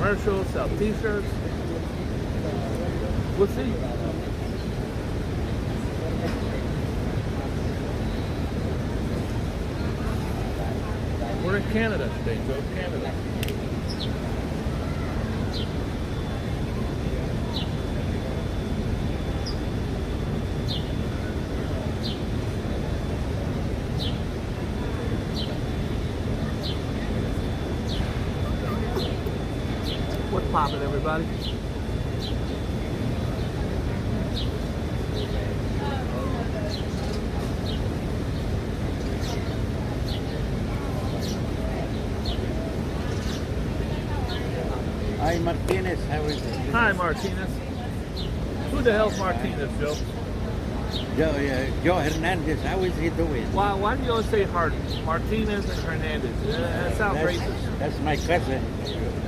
commercials, sell t-shirts. We'll see. We're in Canada today, Joe. Canada. What's poppin', everybody? Hi Martinez, how is it? Hi, Martinez. Who the hell's Martinez, Joe? Joe Hernandez, how is he doing? Why do you always say Martinez and Hernandez? That sounds racist. That's my cousin.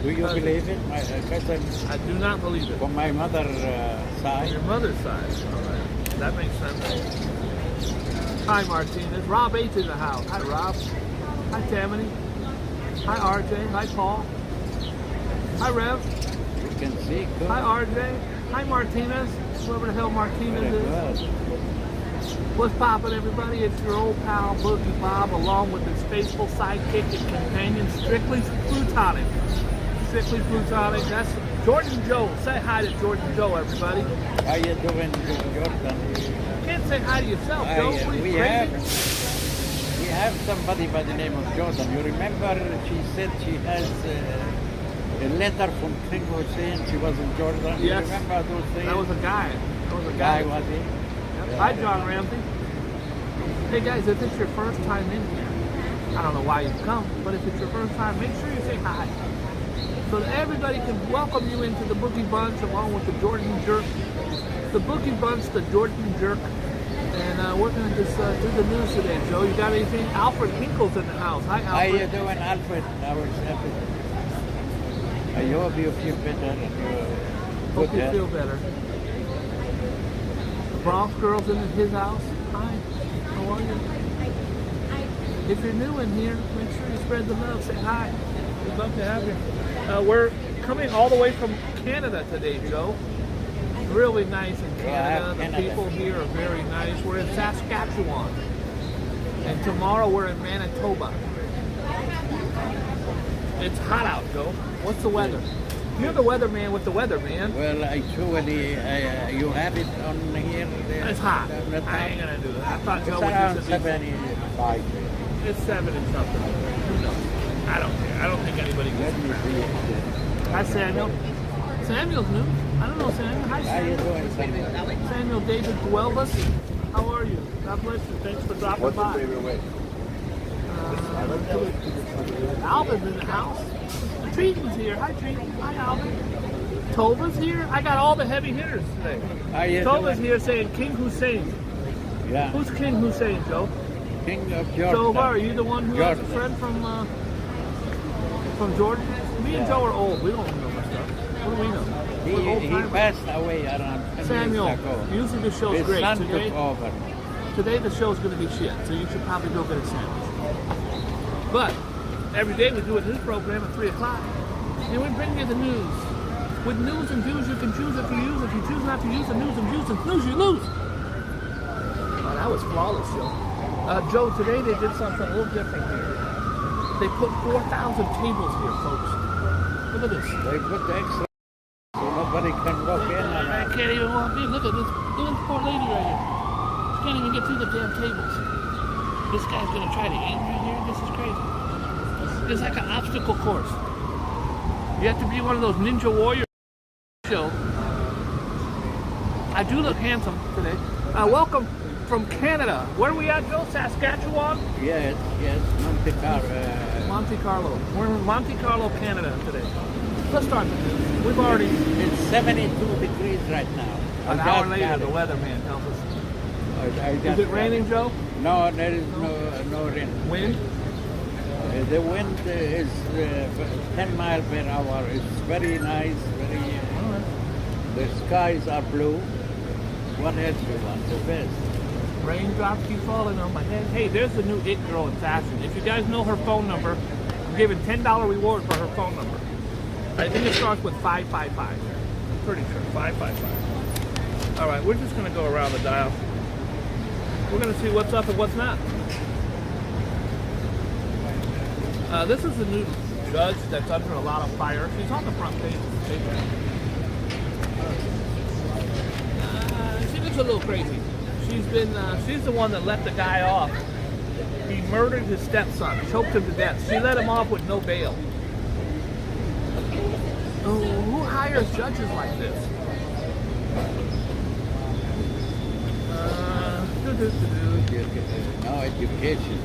Do you believe it? My cousin. I do not believe it. From my mother's side. Your mother's side. All right. That makes sense. Hi, Martinez. Rob H in the house. Hi, Rob. Hi, Tammany. Hi, RJ. Hi, Paul. Hi, Rev. You can see. Good. Hi, RJ. Hi, Martinez. Whoever the hell Martinez is. What's poppin', everybody? It's your old pal Boogie Bob, along with his faithful sidekick and companion, Strictly Plutonic. Strictly Plutonic. That's Jordan Joe. Say hi to Jordan Joe, everybody. How you doing, Jordan? You can't say hi to yourself, Joe. What are you, crazy? We have somebody by the name of Jordan. You remember she said she has a letter from King Hussein. She was in Jordan. Yes. You remember those things? That was a guy. Was he? Yep. Hi, John Ramsey. Hey, guys, if it's your first time in here, I don't know why you've come, but if it's your first time, make sure you say hi, so that everybody can welcome you into the Boogie Bunch along with the Jordan Jerk. The Boogie Bunch, the Jordan Jerk. And we're going to just do the news today, Joe. You got anything? Alfred Hinkle's in the house. Hi, Alfred. How you doing, Alfred? I hope you feel better. Hope you feel better. The Bronx girl's in his house. Hi. How are you? If you're new in here, make sure you spread the love. Say hi. We'd love to have you. We're coming all the way from Canada today, Joe. Really nice in Canada. The people here are very nice. We're in Saskatchewan. And tomorrow we're in Manitoba. It's hot out, Joe. What's the weather? You're the weatherman with the weather, man. Well, actually, you have it on here. It's hot. I ain't gonna do it. I thought Joe around would just 75. It's 7 and something. Who knows? I don't care. I don't think anybody gets it. Hi, Samuel. Samuel's new. I don't know Samuel. Hi, Samuel. How you doing, Samuel? Samuel David Guelbas. How are you? God bless you. Thanks for dropping by. What's your favorite way? Alvin's in the house. Treaton's here. Hi, Treaton. Hi, Alvin. Tova's here. I got all the heavy hitters today. Tova's here saying King Hussein. Yeah. Who's King Hussein, Joe? King of Jordan. Tova, are you the one who has a friend from Jordan? Me and Joe are old. We don't know my stuff. What do we know? He passed away around 10 Samuel, years ago. usually the show's His great. son Today, took over. today the show's going to be shit, so you should probably go get a sandwich. But every day we do a news program at 3 o'clock, and we bring you the news. With news and views, you can choose if you use. If you choose not to use the news and views and snooze, you lose. Oh, that was flawless, Joe. Joe, today they did something a little different here. They put 4,000 tables here, folks. Look at this. They put the extra so nobody can walk in. I can't even walk in. Look at this. Look at this poor lady right here. She can't even get through the damn tables. This guy's gonna try to eat right here. This is crazy. It's like an obstacle course. You have to be one of those ninja warriors. Show. I do look handsome today. Welcome from Canada. Where are we at, Joe? Saskatchewan? Yes, Monte Carlo. Monte Carlo. We're in Monte Carlo, Canada today. Let's start the news. We've already... It's 72 degrees right now. An hour later, the weatherman tells us. Is it raining, Joe? No, there is no rain. Wind? The wind is 10 miles per hour. It's very nice. The skies are blue. What else do you want? The best. Raindrops keep falling on my head. Hey, there's the new it girl in fashion. If you guys know her phone number, I'm giving $10 reward for her phone number. I think it starts with 555. I'm pretty sure 555. All right, we're just gonna go around the dial. We're gonna see what's up and what's not. This is the new judge that's under a lot of fire. She's on the front page of the paper. She looks a little crazy. She's the one that let the guy off. He murdered his stepson, choked him to death. She let him off with no bail. Who hires judges like this? No education.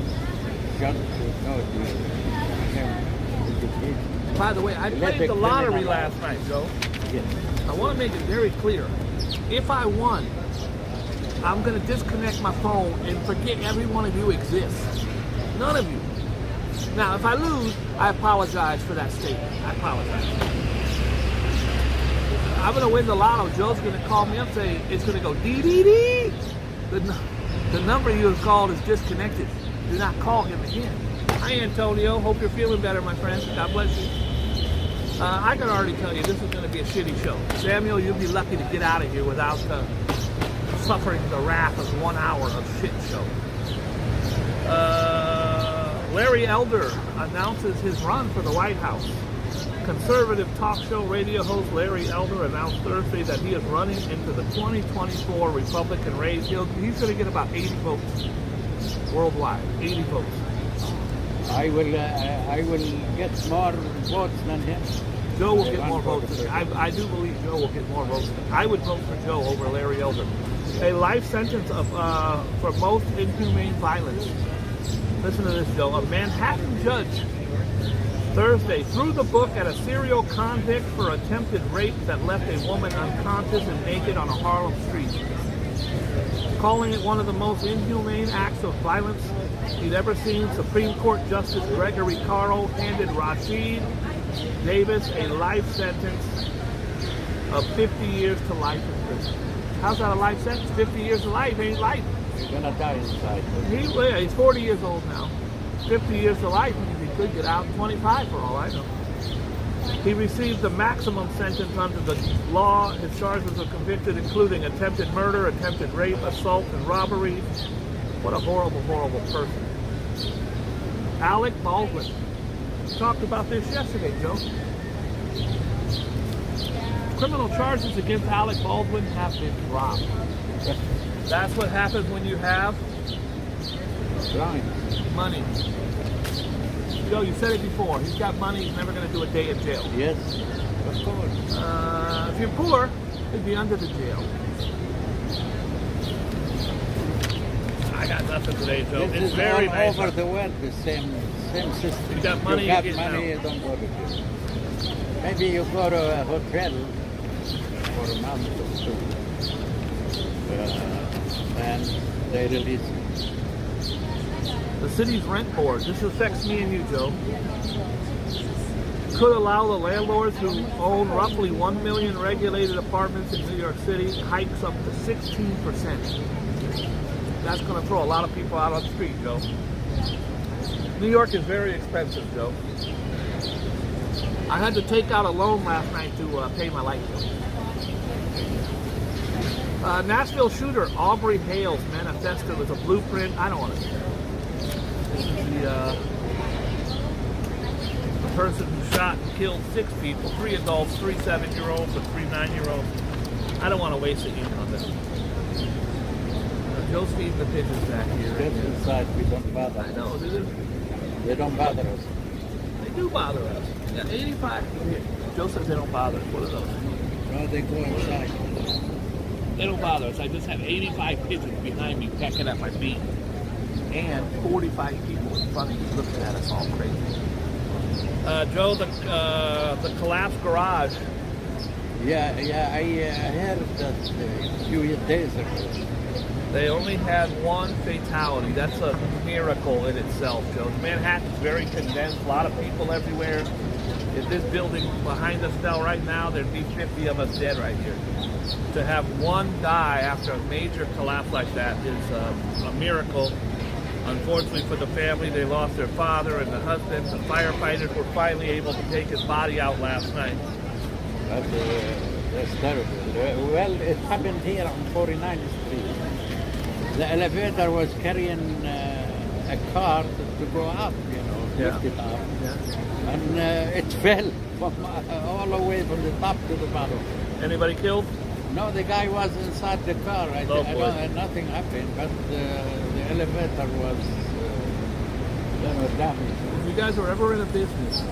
By the way, I played the lottery last night, Joe. Yes. I want to make it very clear. If I won, I'm going to disconnect my phone and forget every one of you exists. None of you. Now, if I lose, I apologize for that statement. I apologize. I'm going to win the lotto. Joe's going to call me up and say, it's going to go dee-dee-dee. The number you have called is disconnected. Do not call him again. Hi, Antonio. Hope you're feeling better, my friend. God bless you. I can already tell you this is going to be a shitty show. Samuel, you'll be lucky to get out of here without suffering the wrath of 1 hour of shit show. Larry Elder announces his run for the White House. Conservative talk show radio host Larry Elder announced Thursday that he is running into the 2024 Republican race. He's going to get about 80 votes worldwide. 80 votes. I will get more votes than him. Joe will get more votes. I do believe Joe will get more votes. I would vote for Joe over Larry Elder. A life sentence for most inhumane violence. Listen to this, Joe. A Manhattan judge Thursday threw the book at a serial convict for attempted rape that left a woman unconscious and naked on a Harlem street. Calling it one of the most inhumane acts of violence he'd ever seen, Supreme Court Justice Gregory Carl handed Rashid Davis a life sentence of 50 years to life in prison. How's that a life sentence? 50 years to life ain't life. He's gonna die inside. He's 40 years old now. 50 years to life, and he could get out 25 for all I know. He received the maximum sentence under the law. His charges of convicted including attempted murder, attempted rape, assault, and robbery. What a horrible, horrible person. Alec Baldwin. We talked about this yesterday, Joe. Criminal charges against Alec Baldwin have been dropped. That's what happens when you have money. Joe, you said it before. He's got money. He's never going to do a day in jail. Yes, of course. If you're poor, he'd be under the jail. I got nothing today, Joe. This it's is very all nice. over the world, the same system. You got money, you got you get money, you don't go to jail. Maybe you go to a hotel for a month or two, and they release you. The city's rent board, this affects me and you, Joe, could allow the landlords who own roughly 1 million regulated apartments in New York City hikes up to 16%. That's going to throw a lot of people out on the street, Joe. New York is very expensive, Joe. I had to take out a loan last night to pay my light bill. Nashville shooter Aubrey Hale's manifesto with a blueprint. I don't want to. This is the person who shot and killed 6 people, 3 adults, 3 7-year-olds, and 3 9-year-olds. I don't want to waste the ink on this. Joe's feeding the pigeons back here. Just inside, we don't bother. I know, They don't bother us. They do bother us. Yeah, 85 here. Joe says they don't bother us. What are those? No, they go inside. They don't bother us. I just have 85 pigeons behind me pecking at my feet. And 45 people in front of you looking at us all crazy. Joe, the collapsed garage. Yeah, I heard that a few days ago. They only had 1 fatality. That's a miracle in itself, Joe. Manhattan's very condensed. A lot of people everywhere. If this building behind us fell right now, there'd be 50 of us dead right here. To have 1 die after a major collapse like that is a miracle. Unfortunately for the family, they lost their father and the husband. The firefighters were finally able to take his body out last night. That's terrible. Well, it happened here on 49th Street. The elevator was carrying a car to go up, lift it up. Yeah. And it fell from, all the way from the top to the bottom. Anybody killed? No, the guy was inside the car. Nothing happened, but the elevator was damaged. If you guys are ever in a business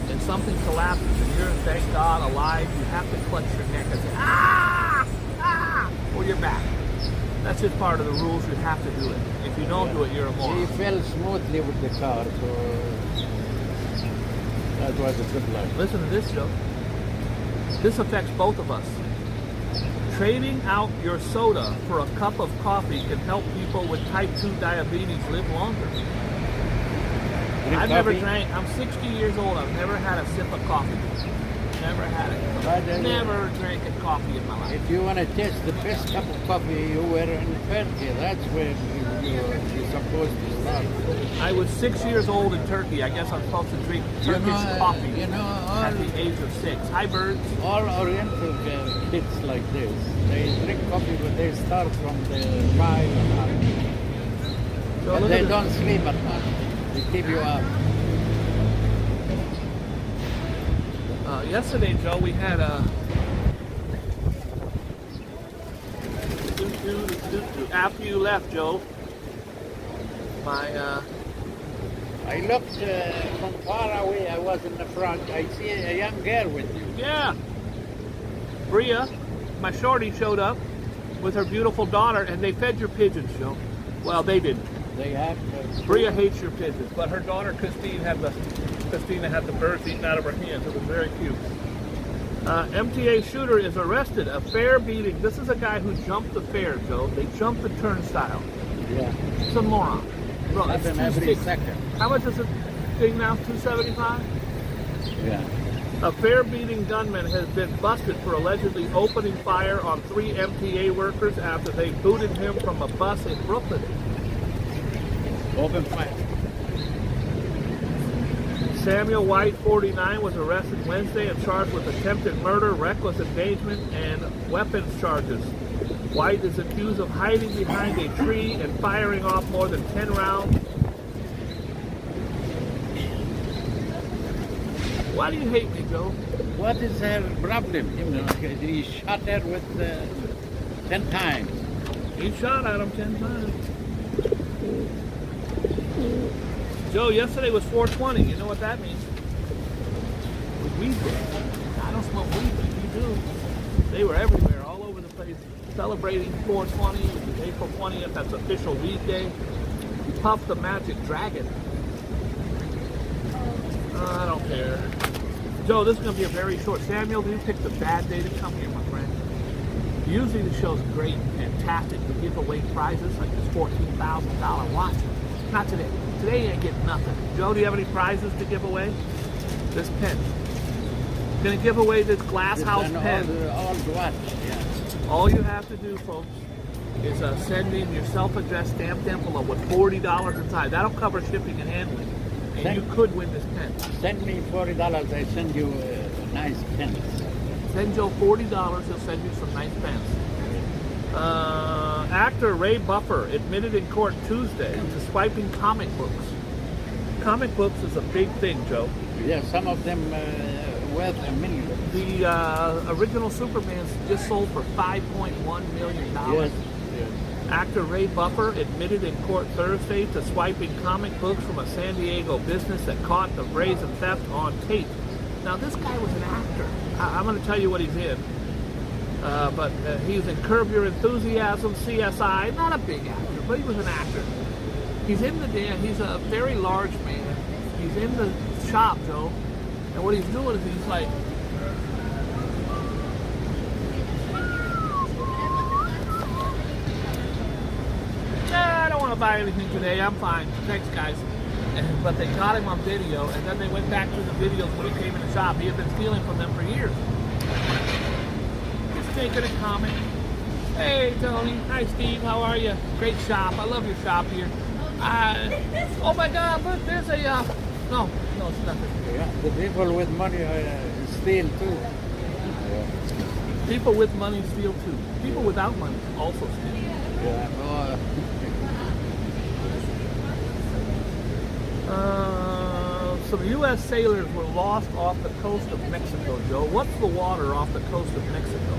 and something collapses and you're, thank God, alive, you have to clutch your neck and say, ah, ah, or your back. That's just part of the rules. You have to do it. If you don't do it, you're a moron. He fell smoothly with the car, so that was a good luck. Listen to this, Joe. This affects both of us. Trading out your soda for a cup of coffee can help people with type 2 diabetes live longer. I've never drank, I'm 60 years old, I've never had a sip of coffee. Never had it. Never drank a coffee in my life. If you want to taste the best cup of coffee, you were in Turkey. That's where you're supposed to start. I was 6 years old in Turkey. I guess I'm supposed to drink Turkish coffee at the age of 6. Hi, birds. All Oriental kids like this, they drink coffee, but they start from the 5 and up. But they don't sleep at night. They keep you up. Yesterday, Joe, we had a... After you left, Joe, I looked from far away. I was in the front. I see a young girl with you. Yeah. Bria, my shorty, showed up with her beautiful daughter, and they fed your pigeons, Joe. Well, they didn't. They have. Bria hates your pigeons, but her daughter Christina had the birds eaten out of her hands. It was very cute. MTA shooter is arrested. A fare beating. This is a guy who jumped the fare, Joe. They jumped the turnstile. Yeah. It's a moron. Bro, that's every second. How much is the thing now? $275? Yeah. A fare-beating gunman has been busted for allegedly opening fire on 3 MTA workers after they booted him from a bus in Brooklyn. Open fire. Samuel White, 49, was arrested Wednesday and charged with attempted murder, reckless endangerment, and weapons charges. White is accused of hiding behind a tree and firing off more than 10 rounds. Why do you hate me, Joe? What is her problem? He shot her with 10 times. He shot at him 10 times. Joe, yesterday was 420. You know what that means? It was weed day. I don't smoke weed, but you do. They were everywhere, all over the place, celebrating 420. It was April 20th. That's official weed day. You puffed the magic dragon. I don't care. Joe, this is going to be a very short. Samuel, you picked a bad day to come here, my friend. Usually the show's great and fantastic. We give away prizes like this $14,000 watch. Not today. Today you ain't getting nothing. Joe, do you have any prizes to give away? This pen. Going to give away this glass house pen. All watch, yeah. All you have to do, folks, is send in your self-addressed stamped envelope with $40 inside. That'll cover shipping and handling. And you could win this pen. Send me $40, I send you nice pens. Send Joe $40, he'll send you some nice pens. Actor Ray Buffer admitted in court Tuesday to swiping comic books. Comic books is a big thing, Joe. Yeah, some of them worth $1 million. The original Superman's just sold for $5.1 million. Yes. Actor Ray Buffer admitted in court Thursday to swiping comic books from a San Diego business that caught the brazen theft on tape. Now, this guy was an actor. I'm going to tell you what he's in. But he's in Curb Your Enthusiasm, CSI. Not a big actor, but he was an actor. He's in the he's a very large man. He's in the shop, Joe. And what he's doing is he's like, I don't want to buy anything today. I'm fine. Thanks, guys. But they caught him on video, and then they went back through the videos when he came in the shop. He had been stealing from them for years. Just making a comment. Hey, Tony. Hi, Steve. How are you? Great shop. I love your shop here. Oh my God! Look, there's a no, it's nothing. Yeah, the people with money steal too. People with money steal too. People without money also steal. Yeah. Some U.S. sailors were lost off the coast of Mexico, Joe. What's the water off the coast of Mexico?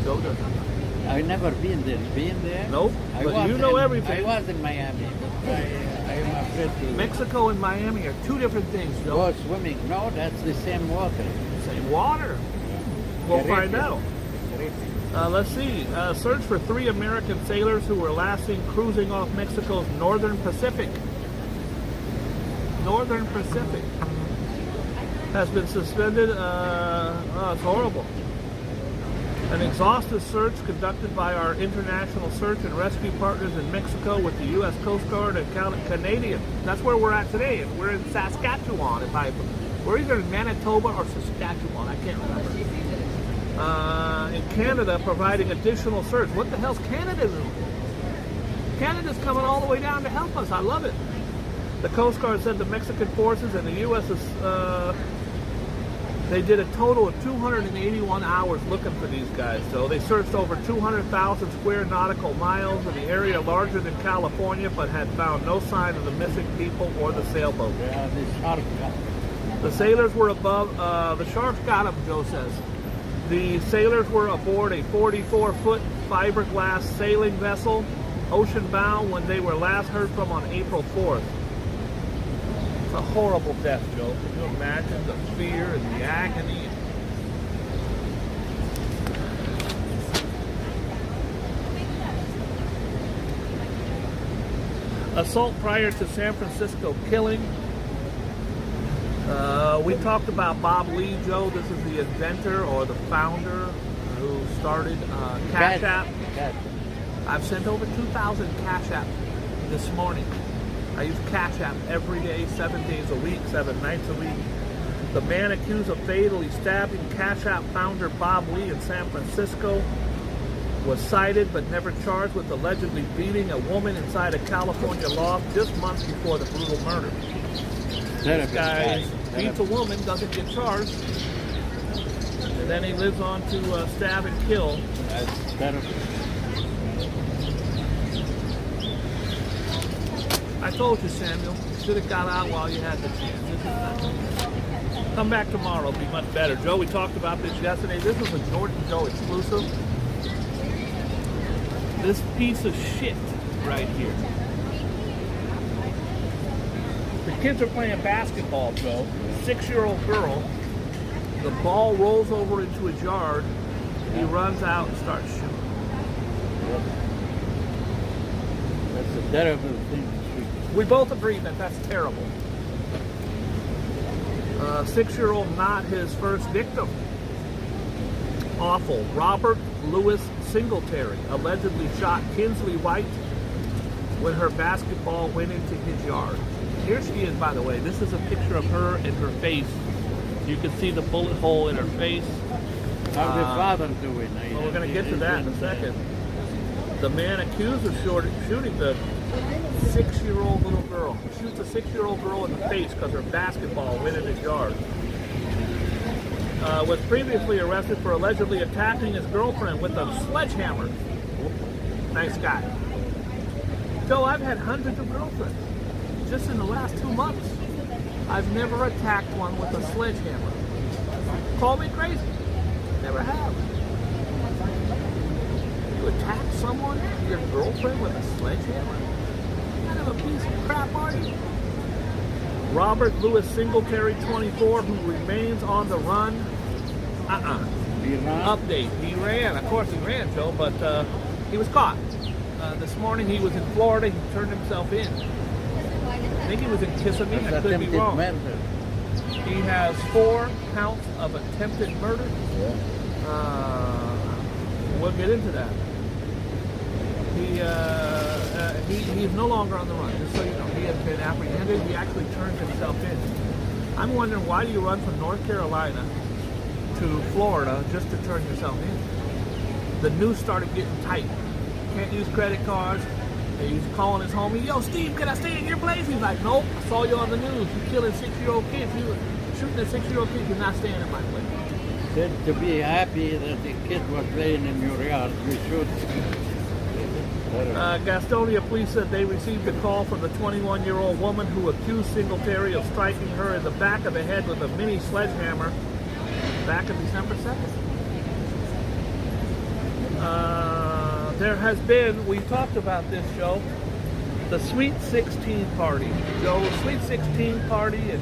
Joe doesn't know. I've never been there. Been there? Nope. But you know everything. I was in Miami, but I am afraid to. Mexico and Miami are two different things, Joe. Oh, swimming. No, that's the same water. Same water. We'll find out. Let's see. Search for 3 American sailors who were last seen cruising off Mexico's northern Pacific. Northern Pacific has been suspended. It's horrible. An exhaustive search conducted by our international search and rescue partners in Mexico with the U.S. Coast Guard and Canadian. That's where we're at today, and we're in Saskatchewan. We're either in Manitoba or Saskatchewan. I can't remember. In Canada, providing additional search. What the hell's Canada doing? Canada's coming all the way down to help us. I love it. The Coast Guard said the Mexican forces and the U.S. They did a total of 281 hours looking for these guys. So they searched over 200,000 square nautical miles in the area larger than California, but had found no sign of the missing people or the sailboat. Yeah, the shark got The sailors were above, the sharks got them, Joe says. The sailors were aboard a 44-foot fiberglass sailing vessel, ocean-bound, when they were last heard from on April 4th. It's a horrible death, Joe. Can you imagine the fear and the agony? Assault prior to San Francisco killing. We talked about Bob Lee, Joe. This is the inventor or the founder who started Cash App. I've sent over 2,000 Cash App this morning. I use Cash App every day, 7 days a week, 7 nights a week. The man accused of fatally stabbing Cash App founder Bob Lee in San Francisco was cited but never charged with allegedly beating a woman inside a California loft just months before the brutal murder. This guy beats a woman, doesn't get charged, and then he lives on to stab and kill. That's terrible. I told you, Samuel, you should have got out while you had the chance. This is not. Come back tomorrow, it'll be much better. Joe, we talked about this yesterday. This is a Jordan Joe exclusive. This piece of shit right here. The kids are playing basketball, Joe. 6-year-old girl. The ball rolls over into his yard. He runs out and starts shooting. That's a terrible thing to shoot. We both agree that that's terrible. 6-year-old not his first victim. Awful. Robert Louis Singletary allegedly shot Kinsley White when her basketball went into his yard. Here she is, by the way. This is a picture of her and her face. You can see the bullet hole in her face. How's the father doing? Well, we're going to get to that in a second. The man accused of shooting the 6-year-old little girl. He shoots a 6-year-old girl in the face because her basketball went in his yard. Was previously arrested for allegedly attacking his girlfriend with a sledgehammer. Nice guy. Joe, I've had hundreds of girlfriends. Just in the last 2 months, I've never attacked one with a sledgehammer. Call me crazy. Never have. You attack someone, your girlfriend, with a sledgehammer? What kind of a piece of crap are you? Robert Louis Singletary, 24, who remains on the run. Update. He ran. Of course he ran, Joe, but he was caught. This morning he was in Florida. He turned himself in. I think he was in Kissimmee. I could be wrong. Murder. He has 4 counts of attempted murder. We'll get into that. He's no longer on the run, just so you know. He has been apprehended. He actually turned himself in. I'm wondering, why do you run from North Carolina to Florida just to turn yourself in? The news started getting tight. can't use credit cards. And he's calling his homie, yo, Steve, can I stay in your place? He's like, nope, I saw you on the news. You're killing 6-year-old kids. You were shooting at 6-year-old kids. You're not staying in my place. Said to be happy that the kid was playing in your yard, you should. Gastonia police said they received a call from the 21-year-old woman who accused Singletary of striking her in the back of the head with a mini sledgehammer back on December 2nd. There has been, we talked about this, Joe, the Sweet 16 party. Joe, Sweet 16 party in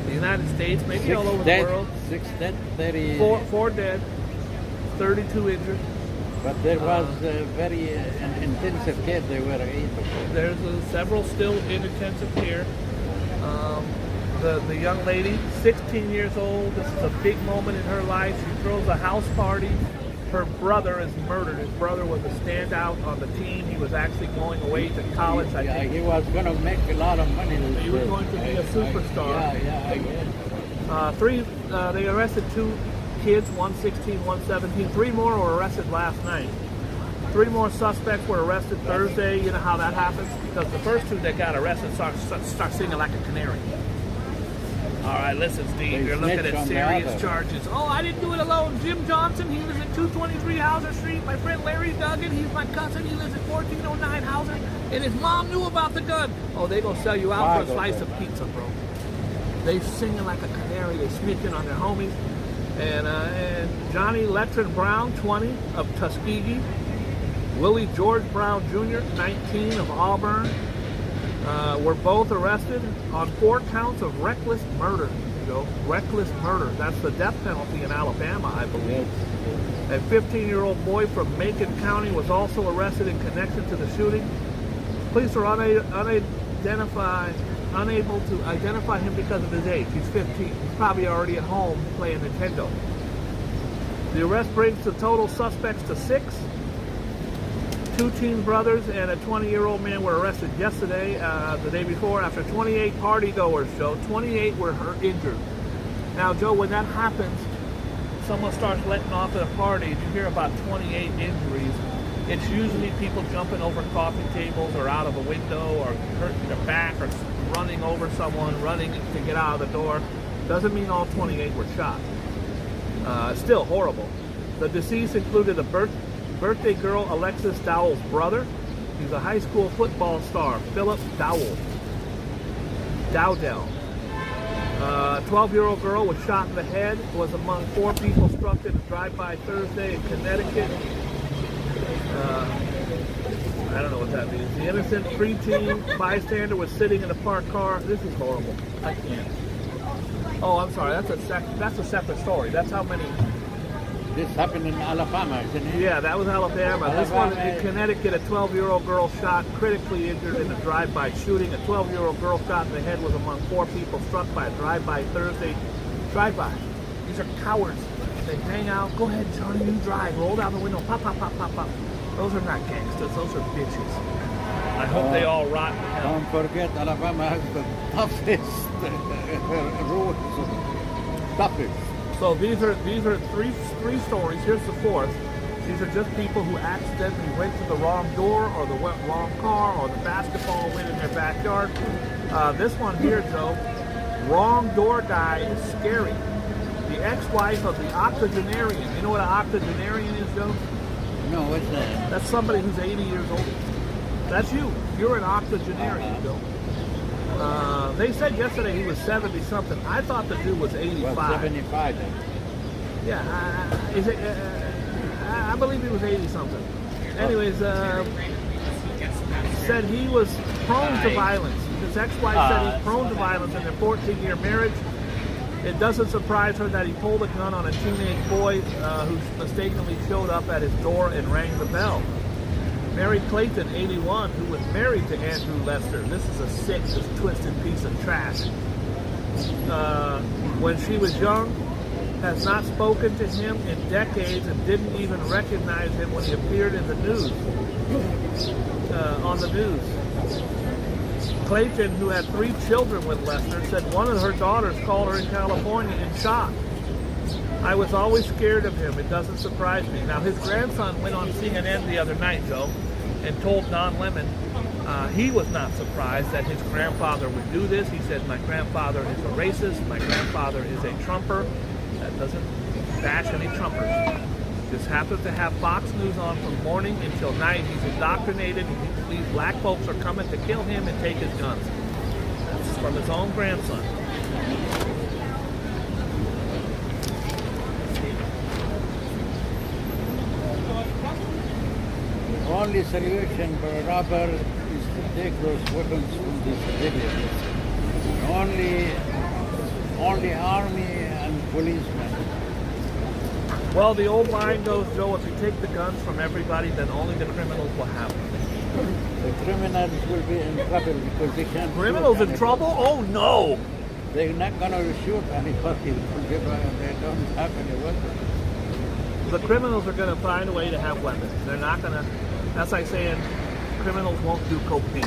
the United States, maybe all over the world. 6 dead, 30. Four dead, 32 injured. But there was very intensive care. There were 8 of them. There's several still in intensive care. The young lady, 16 years old, this is a big moment in her life. She throws a house party. Her brother is murdered. His brother was a standout on the team. He was actually going away to college. I think he was going to make a lot of money. He was going to be a superstar. I guess. They arrested 2 kids, one 16, one 17. 3 more were arrested last night. 3 more suspects were arrested Thursday. You know how that happens? Because the first 2 that got arrested start singing like a canary. All right, listen, Steve, you're looking at serious charges. Oh, I didn't do it alone. Jim Johnson, he lives at 223 Hauser Street. My friend Larry Duggan, he's my cousin. He lives at 1409 Hauser. And his mom knew about the gun. Oh, they gonna sell you out for a slice of pizza, bro. They singing like a canary. They snitching on their homies. And Johnny Letron Brown, 20, of Tuskegee. Willie George Brown Jr., 19, of Auburn. Were both arrested on 4 counts of reckless murder. Reckless murder. That's the death penalty in Alabama, I believe. A 15-year-old boy from Macon County was also arrested in connection to the shooting. Police are unable to identify him because of his age. He's 15. He's probably already at home playing Nintendo. The arrest brings the total suspects to 6. 2 teen brothers and a 20-year-old man were arrested yesterday, the day before, after 28 partygoers, Joe. 28 were injured. Now, Joe, when that happens, someone starts letting off at a party, and you hear about 28 injuries, it's usually people jumping over coffee tables or out of a window or hurting their back or running over someone, running to get out of the door. Doesn't mean all 28 were shot. Still horrible. The deceased included a birthday girl, Alexis Dowell's brother. He's a high school football star, Philip Dowdell. 12-year-old girl was shot in the head, was among 4 people struck in a drive-by Thursday in Connecticut. I don't know what that means. The innocent preteen bystander was sitting in a parked car. This is horrible. I can't. Oh, I'm sorry. That's a separate story. That's how many. This happened in Alabama, isn't it? Yeah, that was Alabama. This one in Connecticut, a 12-year-old girl shot, critically injured in a drive-by shooting. A 12-year-old girl shot in the head was among 4 people struck by a drive-by Thursday. Drive-by. These are cowards. They hang out. Go ahead, Johnny, you drive. Roll down the window. Pop, pop, pop, pop, pop. Those are not gangsters. Those are bitches. I hope they all rot in hell. Don't forget, Alabama has the toughest rules. Toughest. So these are three stories. Here's the 4th. These are just people who accidentally went to the wrong door or the wrong car or the basketball went in their backyard. This one here, Joe, wrong door guy is scary. The ex-wife of the octogenarian. You know what an octogenarian is, Joe? No, what's that? That's somebody who's 80 years old. That's you. You're an octogenarian, Joe. They said yesterday he was 70-something. I thought the dude was 85. Well, 75 then. Yeah, I believe he was 80-something. Anyways, said he was prone to violence. His ex-wife said he's prone to violence in their 14-year marriage. It doesn't surprise her that he pulled a gun on a teenage boy who mistakenly showed up at his door and rang the bell. Mary Clayton, 81, who was married to Andrew Lester. This is a sick, this twisted piece of trash. When she was young, has not spoken to him in decades and didn't even recognize him when he appeared in the news, on the news. Clayton, who had 3 children with Lester, said one of her daughters called her in California in shock. I was always scared of him. It doesn't surprise me. Now, his grandson went on CNN the other night, Joe, and told Don Lemon he was not surprised that his grandfather would do this. He said, my grandfather is a racist. My grandfather is a Trumper. That doesn't bash any Trumpers. Just happens to have Fox News on from morning until night. He's indoctrinated. He believes black folks are coming to kill him and take his guns. That's from his own grandson. Only solution for a robber is to take those weapons from the civilians. Only army and policemen. Well, the old line goes, Joe, if you take the guns from everybody, then only the criminals will have them. The criminals will be in trouble because they can't. Criminals in trouble? Oh no! They're not going to shoot anybody. They don't have any weapons. The criminals are going to find a way to have weapons. They're not going to. That's like saying criminals won't do cocaine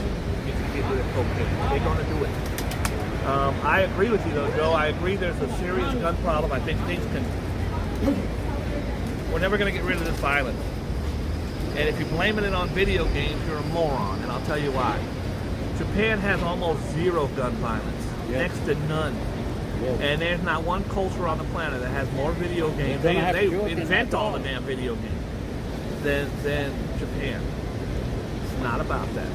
if you get rid of cocaine. They're going to do it. I agree with you, though, Joe. I agree there's a serious gun problem. I think things can. We're never going to get rid of this violence. And if you're blaming it on video games, you're a moron, and I'll tell you why. Japan has almost zero gun violence, next to none. Yes. And there's not one culture on the planet that has more video games. They invent all the damn video games than Japan. It's not about that.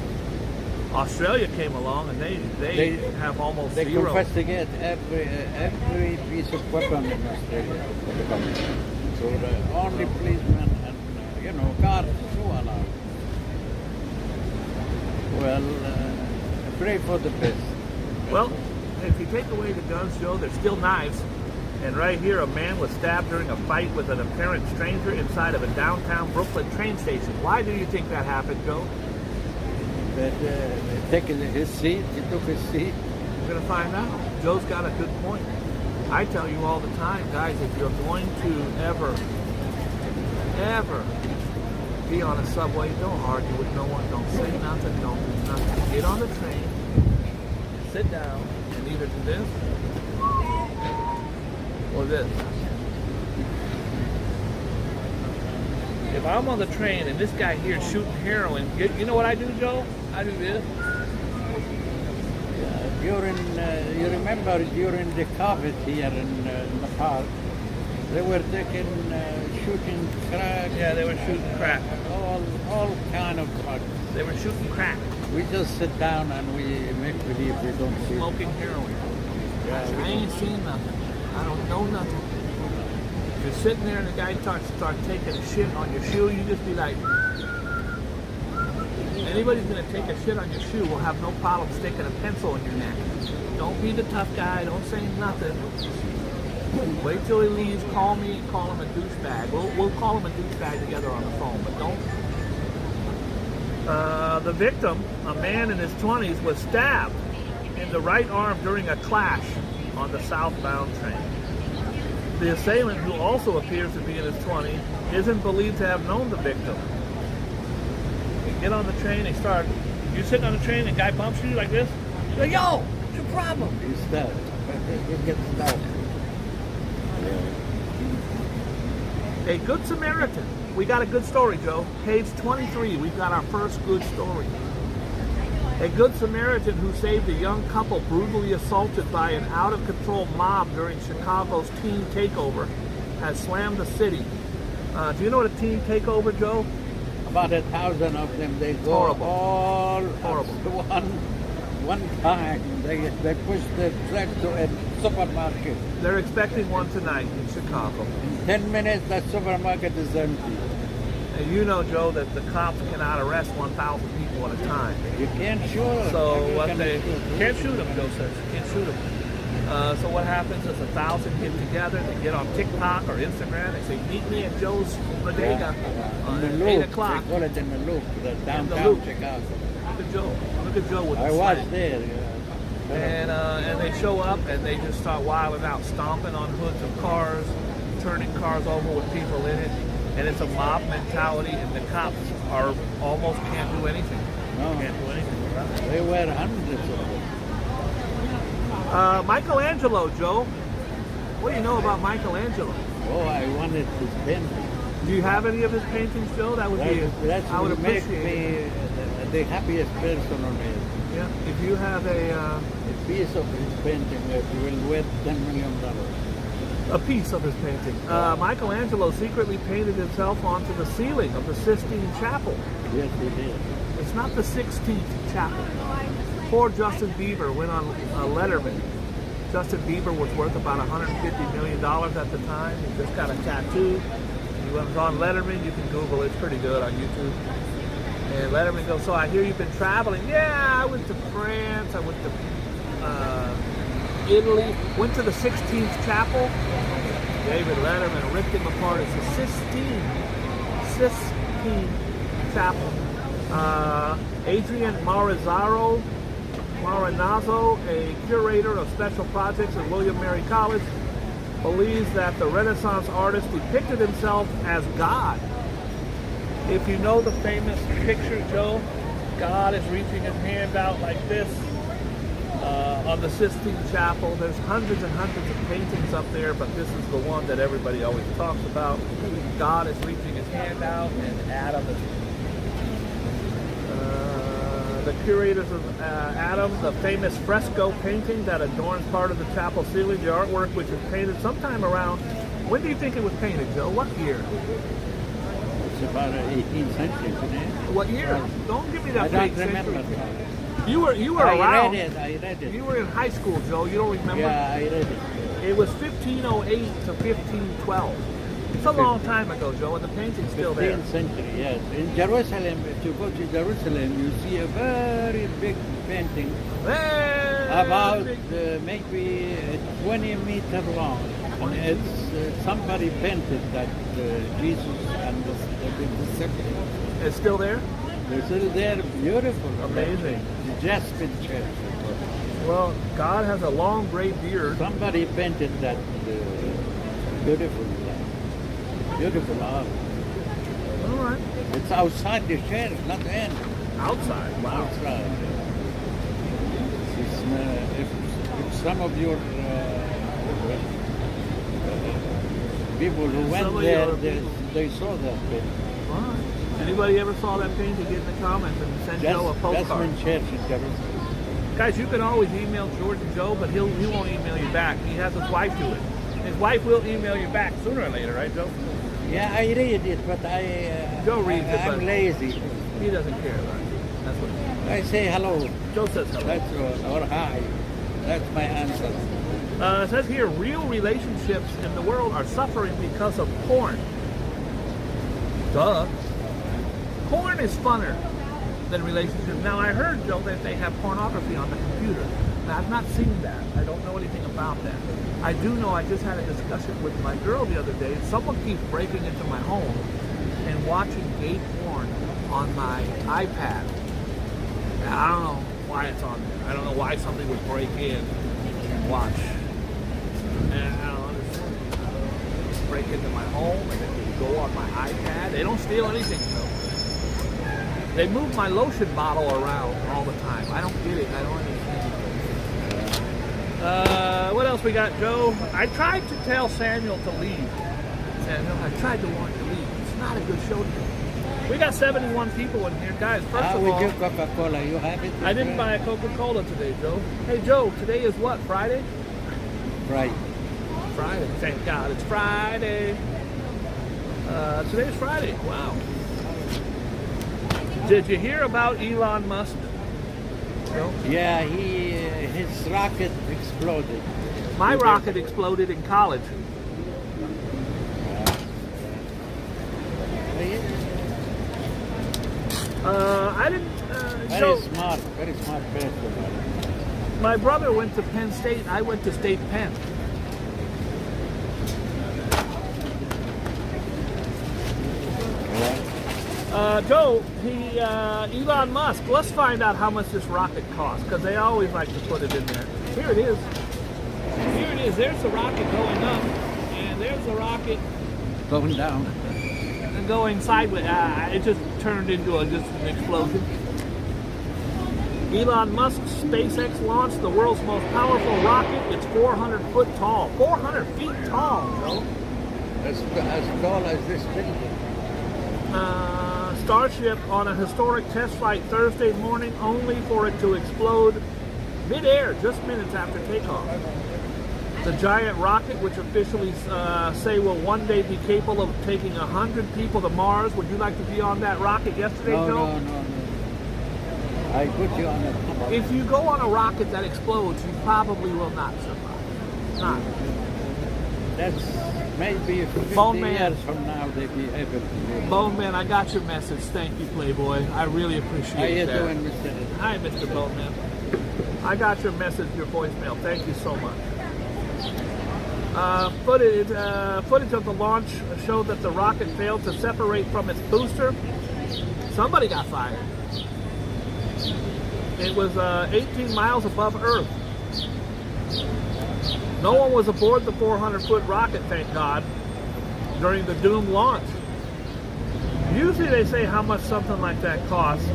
Australia came along and they have almost zero. They confiscate every piece of weapon in Australia for the government. So the only policemen and guards and so on are. Well, pray for the best. Well, if you take away the guns, Joe, there's still knives. And right here, a man was stabbed during a fight with an apparent stranger inside of a downtown Brooklyn train station. Why do you think that happened, Joe? That taking his seat, he took his seat. We're going to find out. Joe's got a good point. I tell you all the time, guys, if you're going to ever be on a subway, don't argue with no one, don't say nothing, don't do nothing. Get on the train, sit down, and either do this or this. If I'm on the train and this guy here is shooting heroin, you know what I do, Joe? I do this. You remember during the COVID here in Nepal, they were shooting crack. Yeah, they were shooting crack. All kind of drugs. They were shooting crack. We just sit down and we make believe we don't see. Smoking heroin. Yeah, I ain't seen nothing. I don't know nothing. You're sitting there and the guy starts taking a shit on your shoe, you just be like, anybody's gonna take a shit on your shoe will have no problem sticking a pencil in your neck. Don't be the tough guy, don't say nothing. Wait till he leaves, call me and call him a douchebag. We'll call him a douchebag together on the phone, but don't. The victim, a man in his 20s, was stabbed in the right arm during a clash on the southbound train. The assailant, who also appears to be in his 20s, isn't believed to have known the victim. You get on the train, you're sitting on the train and a guy bumps you like this. You're like, yo, what's your problem? He's stabbed. He gets stabbed. A Good Samaritan. We got a good story, Joe. Page 23, we've got our first good story. A Good Samaritan who saved a young couple brutally assaulted by an out-of-control mob during Chicago's teen takeover has slammed the city. Do you know what a teen takeover, Joe? About 1,000 of them. They go horrible. All horrible. One time. They push the truck to a supermarket. They're expecting one tonight in Chicago. In 10 minutes, that supermarket is empty. And you know, Joe, that the cops cannot arrest 1,000 people at a time. You can't shoot them. So what they can't shoot them, Joe says. Can't shoot them. So what happens is 1,000 get together, they get on TikTok or Instagram, they say, meet me at Joe's Bodega at 8 o'clock. They call it in the Loop, the downtown Loop. Chicago. Look at Joe with the I was there. And they show up and they just start wilding out, stomping on hoods of cars, turning cars over with people in it. And it's a mob mentality, and the cops almost can't do anything. No. Can't do anything about it. They were hundreds of them. Michelangelo, Joe. What do you know about Michelangelo? Oh, I wanted to paint. Do you have any of his paintings, Joe? That would be. That I would would make appreciate me it. the happiest person on earth. Yeah. If you have A piece of his painting that will worth $10 million. a piece of his painting, Michelangelo secretly painted himself onto the ceiling of the Sistine Chapel. Yes, he did. It's not the 16th chapel. Poor Justin Bieber went on Letterman. Justin Bieber was worth about $150 million at the time. He just got a tattoo. He was on Letterman. You can Google it. It's pretty good on YouTube. And Letterman goes, so I hear you've been traveling. Yeah, I went to France. I went to Italy. Went to the 16th chapel. David Letterman ripped him apart. It's the Sistine Chapel. Adrian Maranazzo, a curator of special projects at William Mary College, believes that the Renaissance artist depicted himself as God. If you know the famous picture, Joe, God is reaching his hand out like this on the Sistine Chapel. There's hundreds and hundreds of paintings up there, but this is the one that everybody always talks about. God is reaching his hand out, and Adam is the curators of Adam, the famous fresco painting that adorns part of the chapel ceiling, the artwork which is painted sometime around, when do you think it was painted, Joe? What year? It's about 18th century, isn't it? What year? Don't give me that I fake don't remember. century. You were I around. read it. You were in high school, Joe. You don't remember? Yeah, I read it. It was 1508 to 1512. It's a long time ago, Joe, and the painting's still there. 15th century, yes. In Jerusalem, if you go to Jerusalem, you see a very big painting about maybe 20 meters long. And it's somebody painted that Jesus and the disciples. It's still there? They're still there, beautiful. Amazing. The Jasper Church. Well, God has a long gray beard. Somebody painted that beautiful art. All right. It's outside the church, not in. Outside. Wow. Outside. It's, if some of your people who went there, they saw that painting. All right. Anybody ever saw that painting? Get in the comments and send Joe a postcard. Jasmine Church in Jerusalem. Guys, you can always email Jordan Joe, but he won't email you back. He has his wife do it. His wife will email you back sooner or later, right, Joe? Yeah, I read it, but Joe reads it, I'm but lazy. He doesn't care, right? That's what I say hello. Joe says hello. That's or hi. That's my answer. It says here, real relationships in the world are suffering because of porn. Duh. Porn is funner than relationships. Now, I heard, Joe, that they have pornography on the computer. Now, I've not seen that. I don't know anything about that. I do know I just had a discussion with my girl the other day. Someone keeps breaking into my home and watching gay porn on my iPad. Now, I don't know why it's on there. I don't know why somebody would break in and watch. And I don't understand. Break into my home and then they go on my iPad. They don't steal anything, though. They move my lotion bottle around all the time. I don't get it. I don't understand. What else we got, Joe? I tried to tell Samuel to leave. Samuel, I tried to warn you to leave. It's not a good show today. We got 71 people in here. Guys, first of all, with your Coca-Cola, you have it? I didn't buy a Coca-Cola today, Joe. Hey, Joe, today is what, Friday? Right. Friday. Thank God it's Friday. Today's Friday. Wow. Did you hear about Elon Musk? No? Yeah, his rocket exploded. My rocket exploded in college. I didn't. Very smart person. My brother went to Penn State. I went to State Penn. Joe, Elon Musk, let's find out how much this rocket costs, because they always like to put it in there. Here it is. Here it is. There's the rocket going up, and there's the rocket Going down. and going sideways. It just turned into just an explosion. Elon Musk's SpaceX launched the world's most powerful rocket. It's 400 foot tall. 400 feet tall, Joe. As tall as this building. Starship on a historic test flight Thursday morning, only for it to explode mid-air just minutes after takeoff. The giant rocket, which officially say will one day be capable of taking 100 people to Mars. Would you like to be on that rocket yesterday, Joe? No. I put you on it. If you go on a rocket that explodes, you probably will not survive. Not. That's maybe 50 Bone Man. years from now they'll be able to do it. Bone Man, I got your message. Thank you, Playboy. I really appreciate How you that. doing, Mr. Hi, Mr. Bone Man. I got your message, your voicemail. Thank you so much. Footage of the launch showed that the rocket failed to separate from its booster. Somebody got fired. It was 18 miles above Earth. No one was aboard the 400-foot rocket, thank God, during the doomed launch. Usually they say how much something like that costs.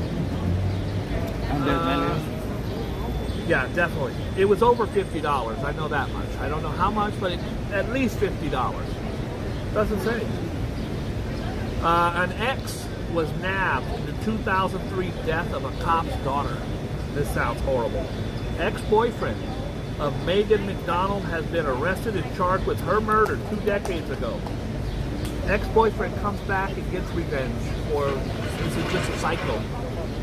Yeah, definitely. It was over $50. I know that much. I don't know how much, but at least $50. Doesn't say. An ex was nabbed in the 2003 death of a cop's daughter. This sounds horrible. Ex-boyfriend of Megan McDonald has been arrested and charged with her murder 2 decades ago. Ex-boyfriend comes back and gets revenge, or this is just a cycle.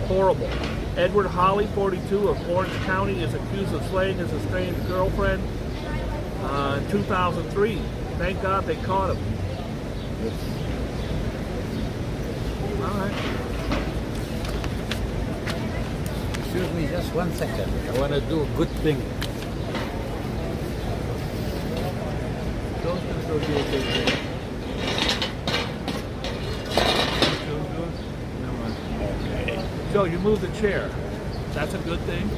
Horrible. Edward Holly, 42, of Orange County, is accused of slaying his estranged girlfriend in 2003. Thank God they caught him. All right. Excuse me just 1 second. I want to do a good thing. Joe's going to go do a good thing. Joe, you moved the chair. That's a good thing.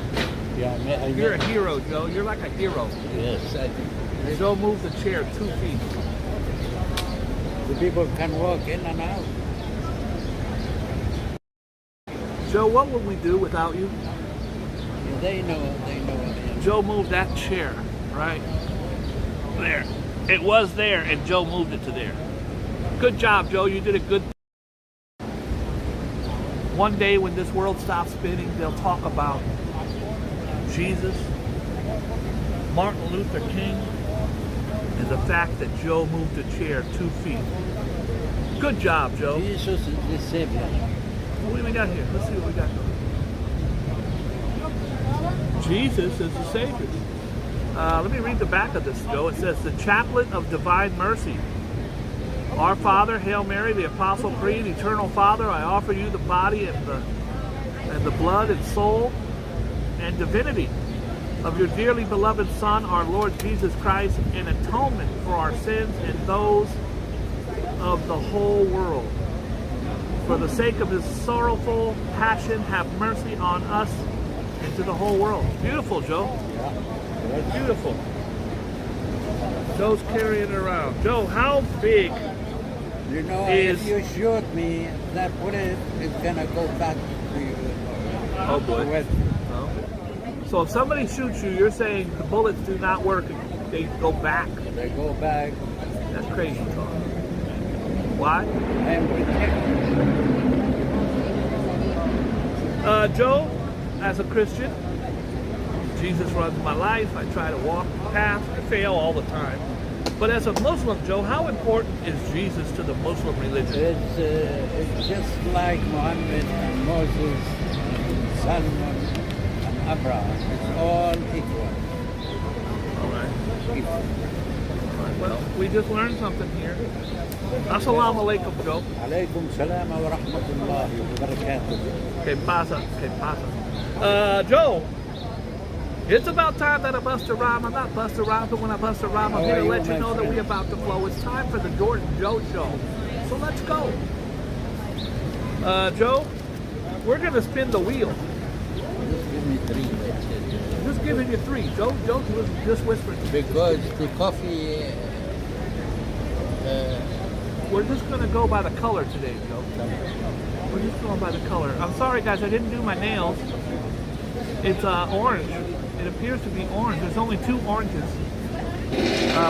Yeah, You're a hero, Joe. You're like a hero. Yes, I do. Joe moved the chair 2 feet. The people can walk in and out. Joe, what would we do without you? Yeah, they know. Joe moved that chair, right? There. It was there, and Joe moved it to there. Good job, Joe. You did a good. One day when this world stops spinning, they'll talk about Jesus, Martin Luther King, and the fact that Joe moved a chair 2 feet. Good job, Joe. Jesus is the Savior. What do we got here? Let's see what we got going. Jesus is the Savior. Let me read the back of this, Joe. It says, the Chaplet of Divine Mercy. Our Father, Hail Mary, the Apostle Creed, Eternal Father, I offer you the body and the blood and soul and divinity of your dearly beloved Son, our Lord Jesus Christ, in atonement for our sins and those of the whole world. For the sake of his sorrowful passion, have mercy on us and to the whole world. Beautiful, Joe. Yeah. Beautiful. Joe's carrying it around. Joe, how big? You know, if you shoot me, that bullet is gonna go back to you. Oh boy. Oh. So if somebody shoots you, you're saying the bullets do not work, they go back. They go back. That's crazy talk. Why? I am protected. Joe, as a Christian, Jesus runs my life. I try to walk the path. I fail all the time. But as a Muslim, Joe, how important is Jesus to the Muslim religion? It's just like Muhammad and Moses and Solomon and Abraham. It's all equal. All right. Equal. All right. Well, we just learned something here. Assalamu alaikum, Joe. Alaykum salam wa rahmatullahi wa barakatuh. Que pasa? Que pasa? Joe, it's about time that I bust a rhyme. I'm not bust a rhyme, but when I bust a rhyme, I'm here to let you know that we're about to flow. It's time for the Jordan Joe Show. So let's go. Joe, we're going to spin the wheel. Just give me 3. That's it. Just giving you 3. Joe just whispered. Because the coffee... We're just going to go by the color today, Joe. We're just going by the color. I'm sorry, guys. I didn't do my nails. It's orange. It appears to be orange. There's only 2 oranges.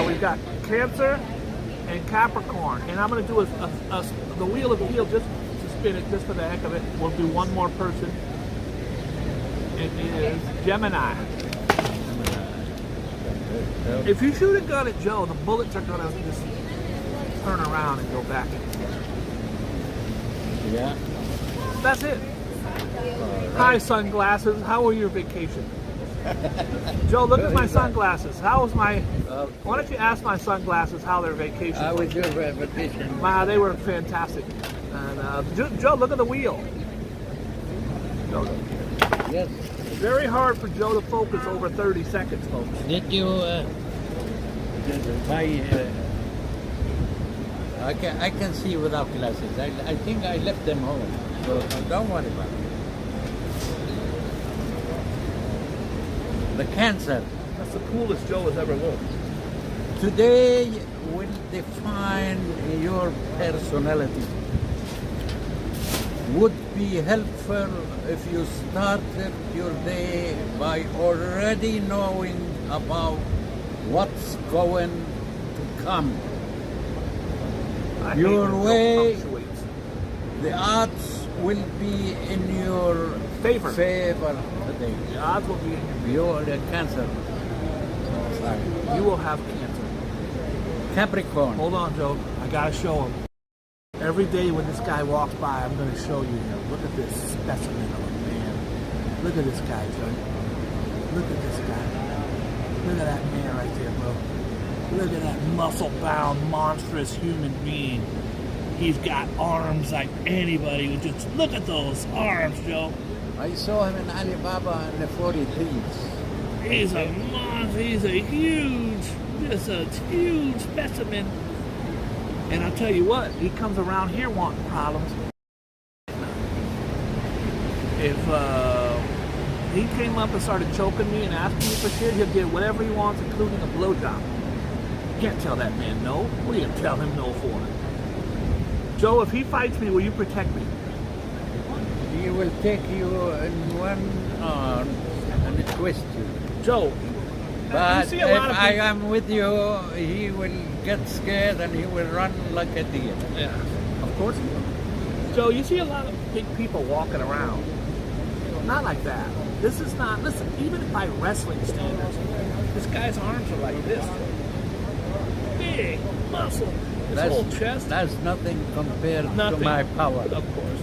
We've got Cancer and Capricorn. And I'm going to do the Wheel of Wheel just to spin it, just for the heck of it. We'll do one more person. It is Gemini. If you shoot a gun at Joe, the bullets are going to just turn around and go back. Yeah. That's it. Right. Hi, sunglasses. How was your vacation? Joe, look at my sunglasses. How was my... Why don't you ask my sunglasses how their vacation was? How was your vacation? Wow, they were fantastic. And Joe, look at the wheel. Joe, Yes. very hard for Joe to focus over 30 seconds, folks. Did you I can see without glasses. I think I left them home. So don't worry about it. The Cancer. That's the coolest Joe has ever looked. Today will define your personality. Would be helpful if you started your day by already knowing about what's going to come. I hate Your when Joe way, punctuates. the odds will be in your Favor. favor today. The odds will be in You're the Cancer. Sorry. you will have cancer. Capricorn. Hold on, Joe. I gotta show him. Every day when this guy walks by, I'm gonna show you him. Look at this specimen of a man. Look at this guy, Joe. Look at this guy. Look at that man right there, bro. Look at that muscle-bound, monstrous human being. He's got arms like anybody would just look at those arms, Joe. I saw him in Alibaba in the 43s. He's a monster. He's a huge, just a huge specimen. And I'll tell you what, he comes around here wanting problems. If he came up and started choking me and asking me for shit, he'll get whatever he wants, including a blowjob. You can't tell that man no. What are you gonna tell him no for? Joe, if he fights me, will you protect me? He will take you in one arm and twist you. Joe, But you see if a lot of I people. am with you, he will get scared and he will run like a deer. Yeah, of course he will. Joe, you see a lot of big people walking around. Not like that. This is not, listen, even by wrestling standards, this guy's arms are like this. Big muscle. His whole chest. That's nothing compared Nothing. to my power. Of course.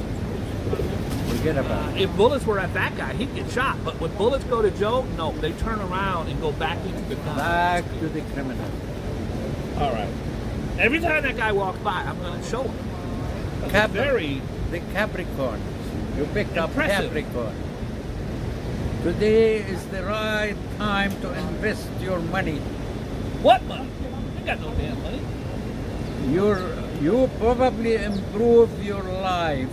Forget about it. If bullets were at that guy, he'd get shot. But when bullets go to Joe, no, they turn around and go back into the gun. Back to the criminal. All right. Every time that guy walks by, I'm going to show him. The Capricorn. You picked up Impressive. Capricorn. Today is the right time to invest your money. What money? I got no damn money. You probably improve your life.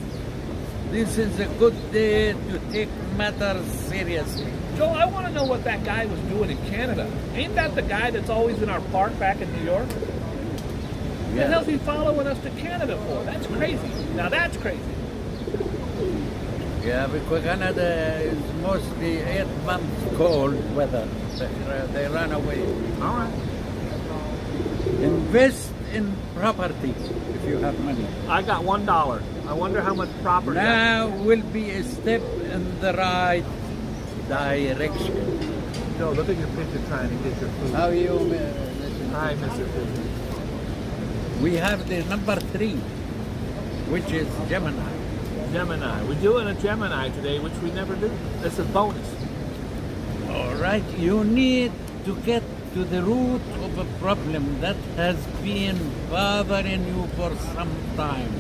This is a good day to take matters seriously. Joe, I want to know what that guy was doing in Canada. Ain't that the guy that's always in our park back in New York? What the hell's he following us to Canada for? That's crazy. Now that's crazy. Yeah, because Canada is mostly 8 months cold weather. They run away. All right. Invest in property if you have money. I got $1. I wonder how much property. Now will be a step in the right direction. Joe, look at your picture trying to get your food. How you Hi, Mr. Food. We have the number 3, which is Gemini. Gemini. We're doing a Gemini today, which we never do. That's a bonus. All right, you need to get to the root of a problem that has been bothering you for some time.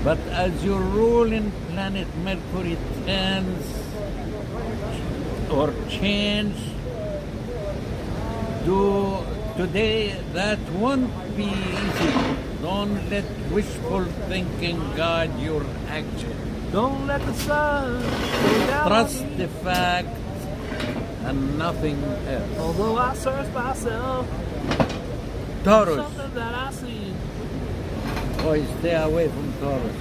But as your ruling planet Mercury turns or change today, that won't be easy. Don't let wishful thinking guide your action. Don't let the sun go down. Trust the fact and nothing else. Although I search myself, Taurus. something that I see. Boy, stay away from Taurus.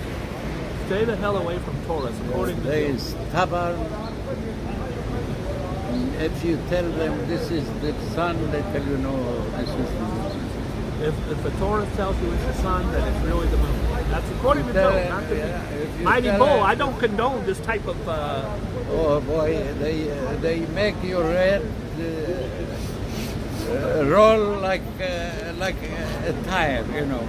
Stay the hell away from Taurus, according to They you. is stubborn, And if you tell them this is the sun, they tell you no, this is the moon. If the Torah tells you it's the sun, then it's really the moon. That's according to Joe, not to me. Mighty tell Bull, them- I don't condone this type of. Oh boy, they make your head roll like a tire, you know.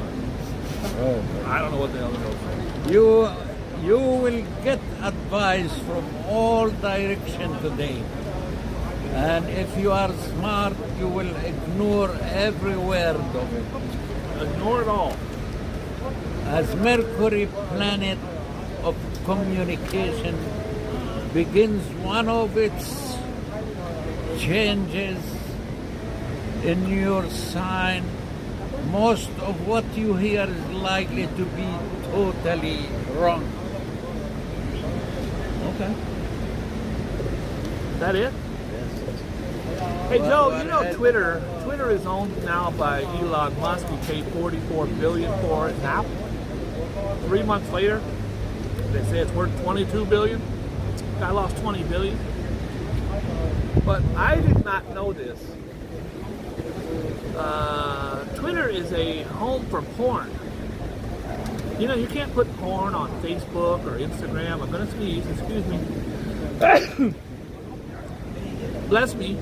Oh, I don't know what the hell it is. you will get advice from all directions today. And if you are smart, you will ignore every word of it. Ignore it all. As Mercury, planet of communication, begins one of its changes in your sign, most of what you hear is likely to be totally wrong. Okay. Is that it? Yes. Hey Joe, Well, you know I- Twitter is owned now by Elon Musk. He paid $44 billion for it now. 3 months later, they say it's worth $22 billion. Guy lost $20 billion. But I did not know this. Twitter is a home for porn. You know, you can't put porn on Facebook or Instagram. I'm gonna sneeze, excuse me. Bless me.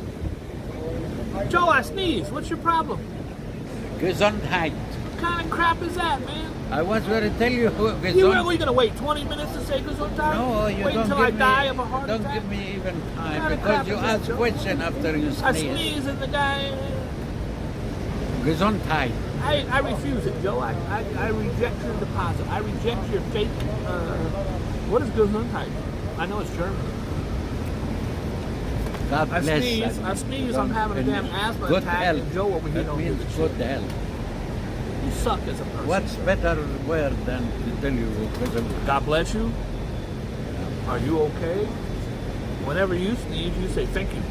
Joe, I sneeze. What's your problem? Gesundheit. What kind of crap is that, man? I was going to tell you, You really gonna wait 20 minutes to say Gesundheit? No, you wait don't until give I me, die of a heart don't attack? give me even time What kind of because you crap is that, ask Joe? question after you I sneeze. sneeze and the guy. Gesundheit. I refuse it, Joe. I reject your deposit. I reject your fake. What is Gesundheit? I know it's German. God I bless. sneeze, I'm having a damn asthma good attack, health. and Joe over here That don't means give a good shit. health. You suck as a person. What's better word than to tell you Gesundheit? God bless you. Are you okay? Whenever you sneeze, you say thank you.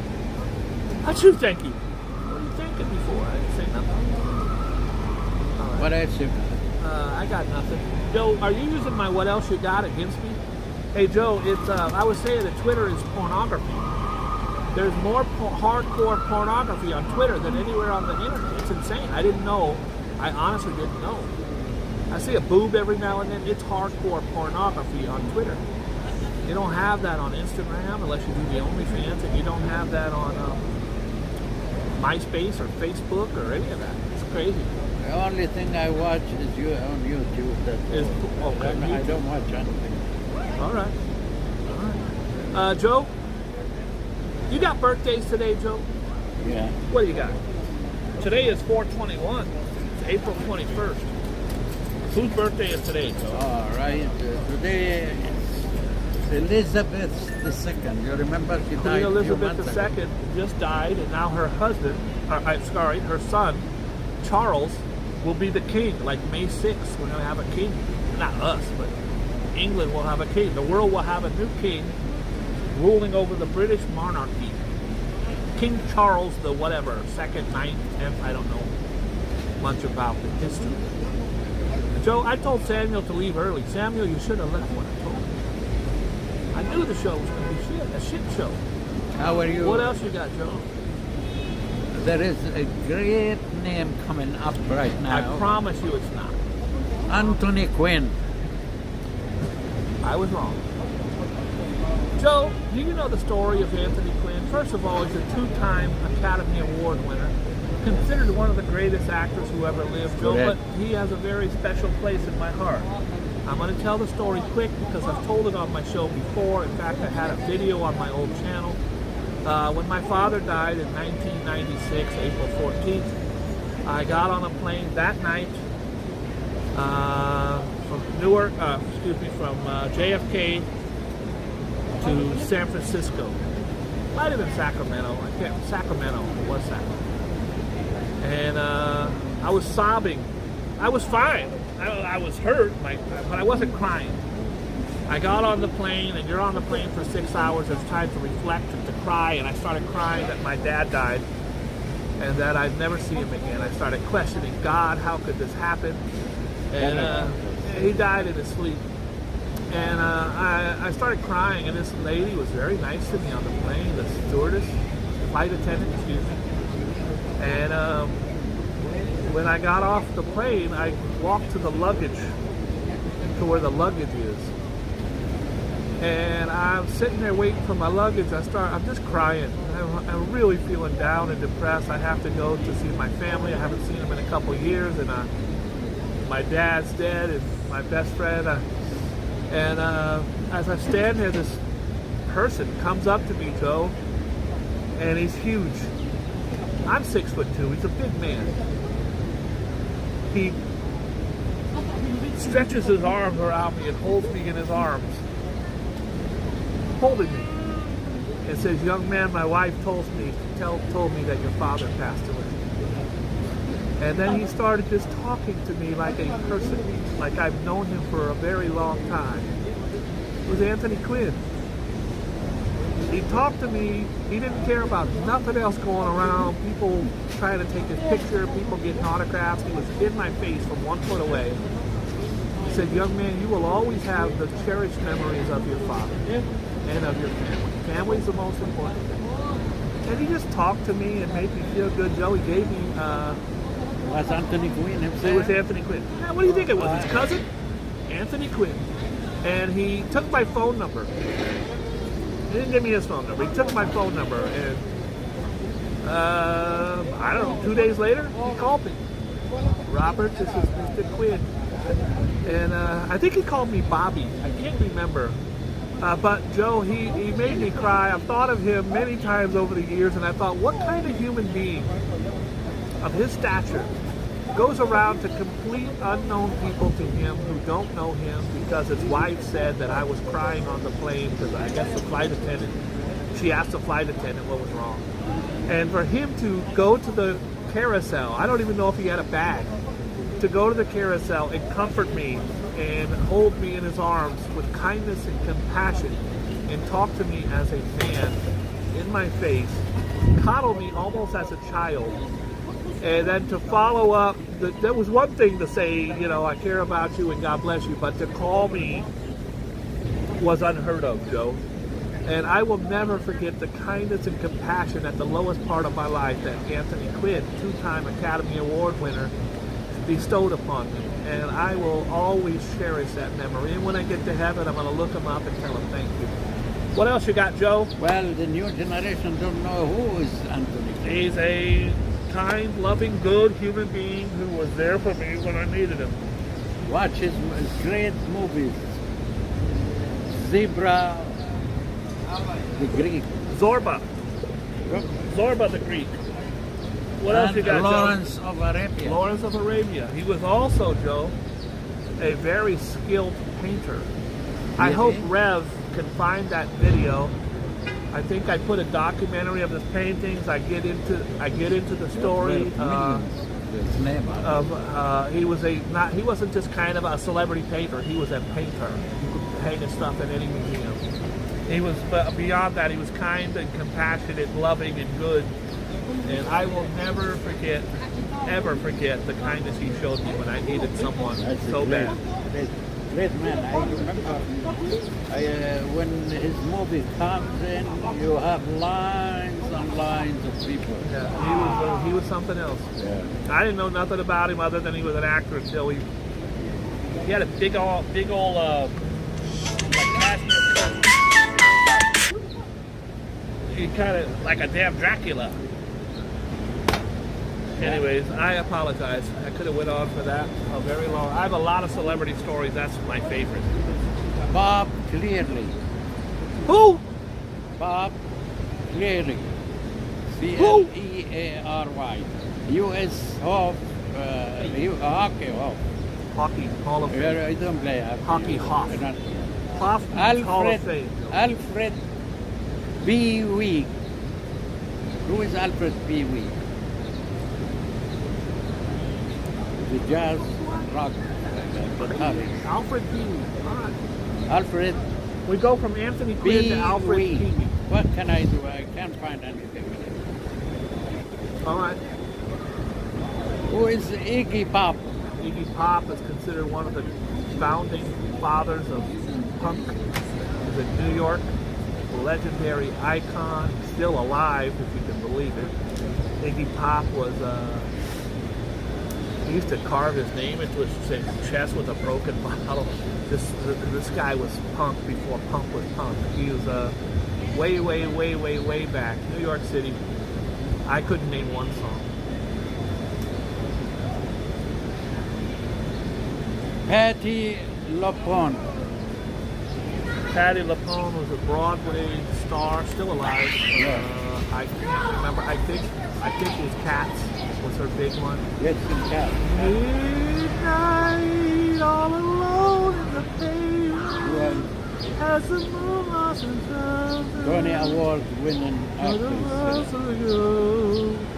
How'd you thank you? What are you thanking me for? I didn't say nothing. All right. What else you got? I got nothing. Joe, are you using my what else you got against me? Hey, Joe, it's I was saying that Twitter is pornography. There's more hardcore pornography on Twitter than anywhere on the internet. It's insane. I didn't know. I honestly didn't know. I see a boob every now and then. It's hardcore pornography on Twitter. You don't have that on Instagram unless you do the OnlyFans, and you don't have that on MySpace or Facebook or any of that. It's crazy. The only thing I watch is you on YouTube. That's Is- all. okay, I don't watch anything. All right. All right. Joe, you got birthdays today, Joe? Yeah. What do you got? Today is 4/21. It's April 21st. Whose birthday is today, Joe? All right. Today it's Elizabeth II. You remember she died Queen a few Elizabeth months ago. II just died, and now her husband, her son, Charles, will be the king. Like May 6th, we're going to have a king. Not us, but England will have a king. The world will have a new king ruling over the British monarchy. King Charles the whatever, 2nd, 9th, 10th, I don't know much about the history. Joe, I told Samuel to leave early. Samuel, you should have left when I told you. I knew the show was going to be shit, a shit show. How are you? What else you got, Joe? There is a great name coming up right now. I promise you it's not. Anthony Quinn. I was wrong. Joe, do you know the story of Anthony Quinn? First of all, he's a 2-time Academy Award winner, considered one of the greatest actors who ever lived, Joe, Correct. but he has a very special place in my heart. I'm going to tell the story quick because I've told it on my show before. In fact, I had a video on my old channel. When my father died in 1996, April 14th, I got on a plane that night from from JFK to San Francisco. Might have been Sacramento. Sacramento. It was Sacramento. And I was sobbing. I was fine. I was hurt, but I wasn't crying. I got on the plane, and you're on the plane for 6 hours. There's time to reflect and to cry, and I started crying that my dad died and that I'd never see him again. I started questioning God, how could this happen? And he died in his sleep. And I started crying, and this lady was very nice to me on the plane, the stewardess. flight attendant, excuse me. And when I got off the plane, I walked to the luggage, to where the luggage is. And I'm sitting there waiting for my luggage. I'm just crying. I'm really feeling down and depressed. I have to go to see my family. I haven't seen them in a couple of years, and my dad's dead, and my best friend. And as I stand there, this person comes up to me, Joe, and he's huge. I'm 6'2". He's a big man. He stretches his arms around me and holds me in his arms, holding me, and says, "Young man, my wife told me that your father passed away." And then he started just talking to me like a person, like I've known him for a very long time. It was Anthony Quinn. He talked to me. He didn't care about nothing else going around. People trying to take his picture, people getting autographs. He was in my face from 1 foot away. He said, "Young man, you will always have the cherished memories of your father and of your family. Family's the most important thing." And he just talked to me and made me feel good. Joe, he gave me... Was Anthony Quinn himself? It was Anthony Quinn. Now, what do you think it was? His cousin? Anthony Quinn. And he took my phone number. He didn't give me his phone number. He took my phone number, and I don't know, 2 days later, he called me. "Robert, this is Mr. Quinn." And I think he called me Bobby. I can't remember. But Joe, he made me cry. I've thought of him many times over the years, and I thought, what kind of human being of his stature goes around to complete unknown people to him who don't know him, because his wife said that I was crying on the plane because I guess the flight attendant, she asked the flight attendant what was wrong. And for him to go to the carousel, I don't even know if he had a bag, to go to the carousel and comfort me and hold me in his arms with kindness and compassion and talk to me as a man in my face, coddle me almost as a child. And then to follow up, there was one thing to say, you know, "I care about you and God bless you," but to call me was unheard of, Joe. And I will never forget the kindness and compassion at the lowest part of my life that Anthony Quinn, 2-time Academy Award winner, bestowed upon me. And I will always cherish that memory. And when I get to heaven, I'm going to look him up and tell him thank you. What else you got, Joe? Well, the new generation don't know who is Anthony Quinn. He's a kind, loving, good human being who was there for me when I needed him. Watch his great movies. Zebra, the Greek. Zorba the Greek. What else you got, Lawrence Joe? of Arabia. Lawrence of Arabia. He was also, Joe, a very skilled painter. I Really? hope Rev can find that video. I think I put a documentary of his paintings. I get into the story he wasn't just kind of a celebrity painter. He was a painter. He could paint his stuff in any museum. He was, but beyond that, he was kind and compassionate, loving and good. And I will never forget, ever forget the kindness he showed me when I needed someone so bad. Great man. I remember when his movie comes in, you have lines and lines of people. Yeah, he was something else. Yeah. I didn't know nothing about him other than he was an actor until he had a big old like cashmere coat. He kind of like a damn Dracula. Anyways, I apologize. I could have went on for that a very long. I have a lot of celebrity stories. That's my favorite. Bob Clearly. Who? Bob Clearly. Who? Cleary. U.S. Hockey Hall. Hockey Hall of Fame. I don't play Hockey Hoff. Hoff Hall of Fame. Alfred B. Week. Who is Alfred B. Week? The jazz rock guitarist. Alfred Pee Wee. All right. Alfred We go from Anthony Quinn to Alfred Pee Wee. What can I do? I can't find anything. All right. Who is Iggy Pop? Iggy Pop is considered one of the founding fathers of punk. He's a New York legendary icon, still alive, if you can believe believe it. Iggy Pop was, he used to carve his name into his chest with a broken bottle. This guy was punk before punk was punk. He was way back. New York City. I couldn't name one song. Patti LuPone. Patti LuPone was a Broadway star, still alive. I can't remember. I think it was Cats was her big one. Yes, in Cats. Midnight, all alone in the pavement, Yeah. as the moon lost in Tony Award winning actress.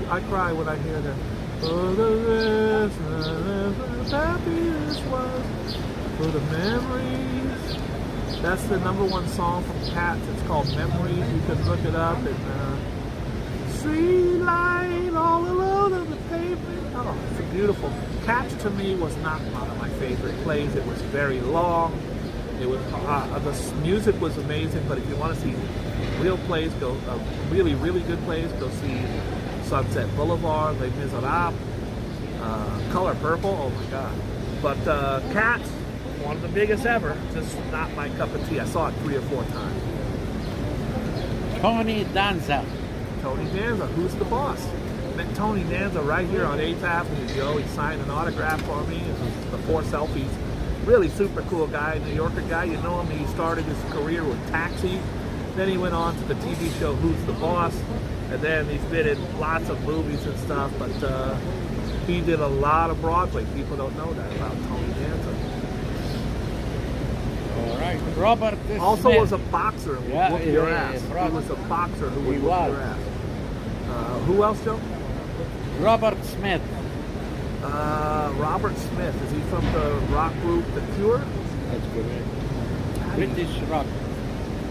I cry when I hear that. For the rest of happiness was for the memories. That's the #1 song from Cats. It's called Memories. You can look it up. And street light all alone on the pavement. Oh, it's beautiful. Cats to me was not one of my favorite plays. It was very long. It was the music was amazing. But if you want to see real plays, go really good plays. Go see Sunset Boulevard, Les Miserables, Color Purple. Oh my God! But Cats, one of the biggest ever. Just not my cup of tea. I saw it 3 or 4 times. Tony Danza. Tony Danza, who's the boss? Met Tony Danza right here on 8th Avenue, Joe. He signed an autograph for me. It was the 4 selfies. Really super cool guy, New Yorker guy. You know him. He started his career with Taxi. Then he went on to the TV show Who's the Boss? And then he's been in lots of movies and stuff. But he did a lot of Broadway. People don't know that about Tony Danza. All right. Robert Also Smith. was a boxer who Yeah, whooped your yeah, ass. yeah. He was a boxer who would He whoop was. your ass. Who else, Joe? Robert Smith. Robert Smith. Is he from the rock group The Cure? That's correct. British rock.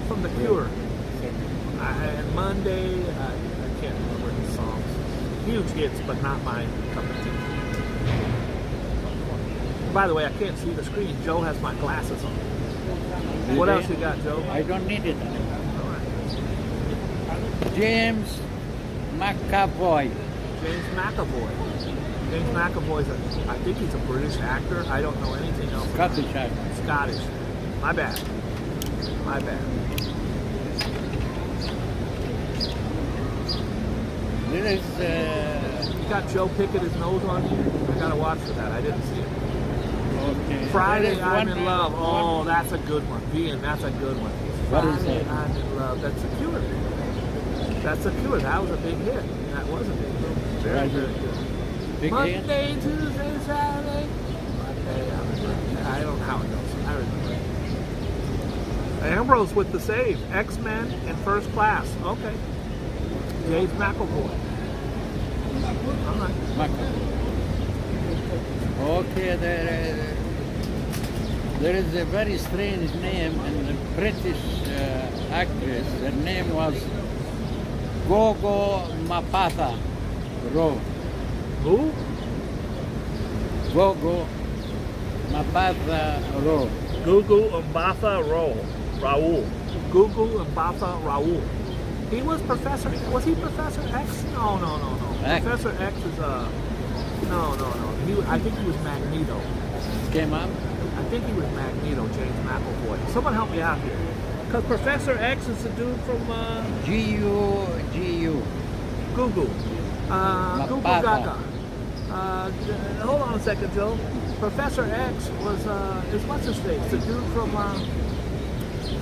From The Cure. And Monday, I can't remember his songs. Huge hits, but not my cup of tea. By the way, I can't see the screen. Joe has my glasses on. What else you got, Joe? I don't need it. All right. James McAvoy. James McAvoy. James McAvoy's I think he's a British actor. I don't know anything else. Scottish actor. Scottish. My bad. My bad. There is You got Joe picking his nose on you? I gotta watch for that. I didn't see it. okay. Friday, There is I'm one- in Love. Oh, one- that's a good one. Ian, that's a good one. What is Friday, it? I'm in Love. That's a Cure. That's a Cure. That was a big hit. That was a big hit. Very, Right. very good. Big hit? Monday, Tuesday, Saturday. Monday, I'm in Love. I don't know how it goes. I remember. Ambrose with the save. X-Men in First Class. Okay. James McAvoy. All right. McAvoy. Okay, there is a very strange name in the British actress. Her name was Gogo Mapatha Rowe. Who? Gogo Mapatha Rowe. Gugu Mbatha Raoul. Gugu Mbatha Raoul. He was Professor. Was he Professor X? No. X. Professor X is no. I think he was Magneto. Came up. I think he was Magneto. James McAvoy. Someone help me out here. Because Professor X is the dude from G-U. Gugu. Gugu Mapatha. Gaga. Hold on a second, Joe. Professor X was is what's his name? The dude from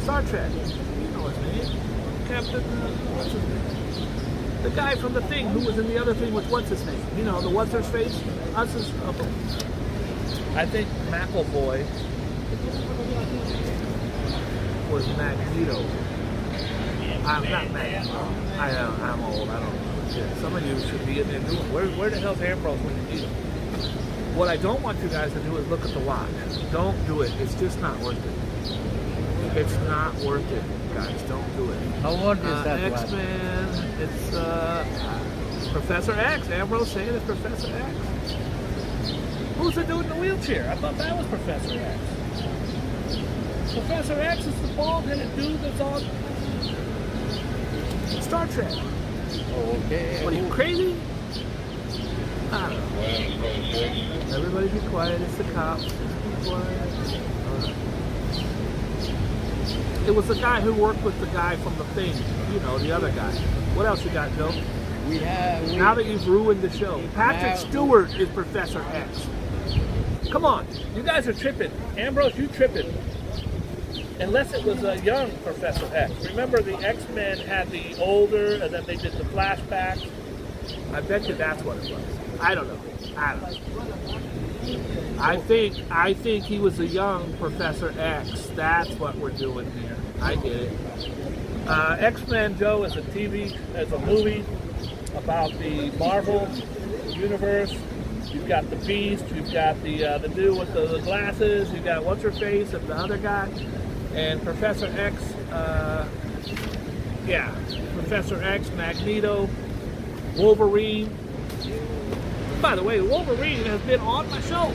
Star Trek. You know his name. Captain. What's his name? The guy from the Thing who was in the other thing with what's his name? You know, the what's her face? Okay. I think McAvoy was Magneto. I'm not Magneto. I'm old. I don't know. Shit. Some of you should be in there doing. Where the hell's Ambrose when you need him? What I don't want you guys to do is look at the watch. Don't do it. It's just not worth it. It's not worth it, guys. Don't do it. How old is that one? X-Men. It's Professor X. Ambrose saying it's Professor X. Who's the dude in the wheelchair? I thought that was Professor X. Professor X is the bald-headed dude that's on Star Trek. Okay. What are you, crazy? I don't know. Everybody be quiet. It's the cops. Just be quiet. All right. It was the guy who worked with the guy from the thing. You know, the other guy. What else you got, Joe? Now that you've ruined the show. Patrick Stewart is Professor X. Come on. You guys are tripping. Ambrose, you tripping. Unless it was a young Professor X. Remember the X-Men had the older, and then they did the flashbacks? I bet you that's what it was. I don't know. I think he was a young Professor X. That's what we're doing here. I get it. X-Men, Joe, is a movie about the Marvel universe. You've got the Beast, you've got the dude with the glasses, you've got what's her face and the other guy, and Professor X. Professor X, Magneto, Wolverine. By the way, Wolverine has been on my show.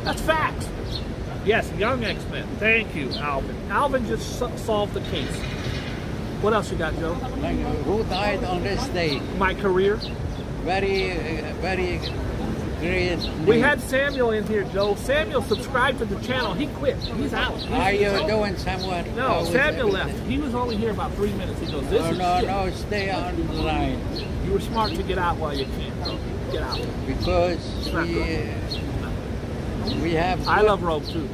That's facts. Yes, young X-Men. Thank you, Alvin. Alvin just solved the case. What else you got, Joe? Who died on this day? My career. Very great. We had Samuel in here, Joe. Samuel subscribed to the channel. He quit. He's out. Are you doing somewhat? No, Samuel left. He was only here about 3 minutes. He goes, this is shit. No, stay on the line. You were smart to get out while you can, bro. Get out. Because we have... I love Rope, too.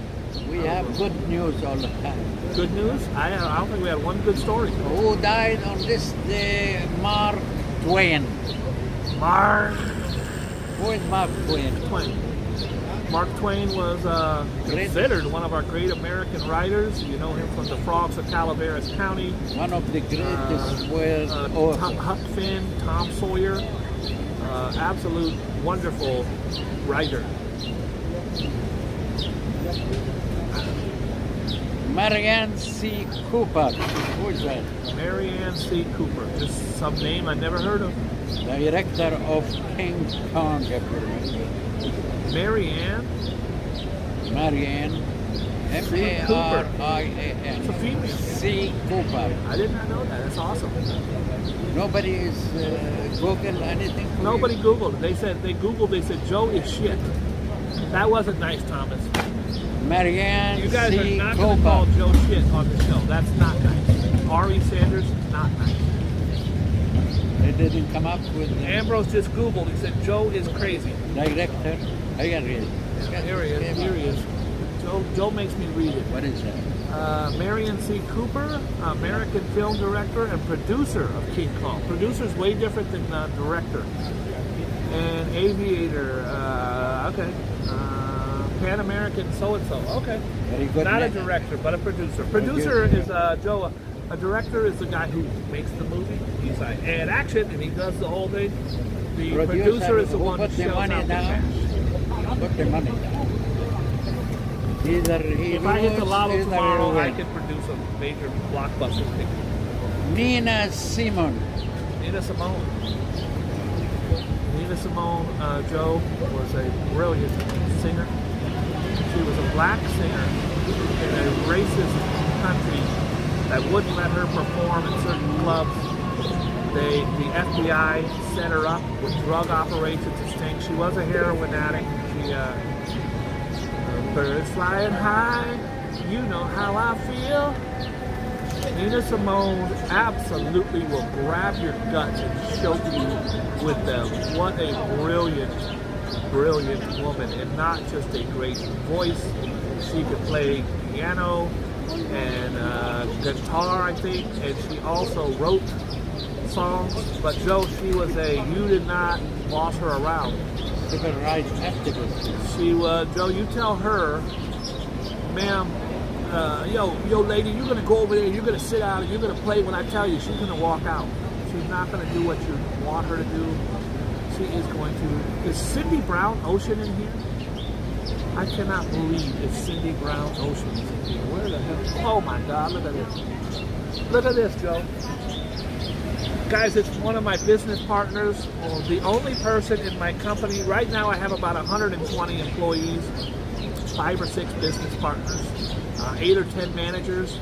We have good news all the time. Good news? I don't think we had one good story. Who died on this day? Mark Twain. Mark. Who is Mark Twain? Mark Twain was considered one of our great American writers. You know him from The Frogs of Calaveras County. One of the greatest Huck Finn, Tom Sawyer. Absolute wonderful writer. Marianne C. Cooper. Who is that? Marianne C. Cooper. Just some name I never heard of. Director of King Kong. Marianne M-A-R-I-A-N. It's a female. C. Cooper. I did not know that. That's awesome. Nobody is Googled anything? Nobody Googled. They said Joe is shit. That wasn't nice, Thomas. Marianne You guys C. are not going to call Joe shit on the show. That's not nice. Ari Sanders, not nice. They didn't come up with... Ambrose just Googled. He said Joe is crazy. Director. I can read it. Here he is. Here he is. Joe makes me read it. What is that? Marion C. Cooper, American film director and producer of King Kong. Producer is way different than director. And aviator. Okay. Pan American so-and-so. Okay. Very good. Not a director, but a producer. Producer is, Joe, a director is the guy who makes the movie. He's like, and action, and he does the whole thing. The producer is the one who shows out the cash. Put the money down. If I hit the lotto tomorrow, I can produce a major blockbuster picture. Nina Simone. Nina Simone, Joe, was a brilliant singer. She was a black singer in a racist country that wouldn't let her perform in certain clubs. The FBI set her up with drug operations and things. She was a heroin addict. She, birds flying high, you know how I feel. Nina Simone absolutely will grab your guts and choke you with them. What a brilliant woman, and not just a great voice. She could play piano and guitar, I think, and she also wrote songs. But Joe, she was you did not boss her around. Civil rights activist. She was, Joe, you tell her, ma'am, yo lady, you're gonna go over there, you're gonna sit out, and you're gonna play when I tell you. She's gonna walk out. She's not gonna do what you want her to do. She is going to. Is Cindy Brown Ocean in here? I cannot believe it's Cindy Brown Ocean is in here. Where the hell? Oh my God, look at this. Look at this, Joe. Guys, it's one of my business partners, the only person in my company. Right now I have about 120 employees, 5 or 6 business partners, 8 or 10 managers,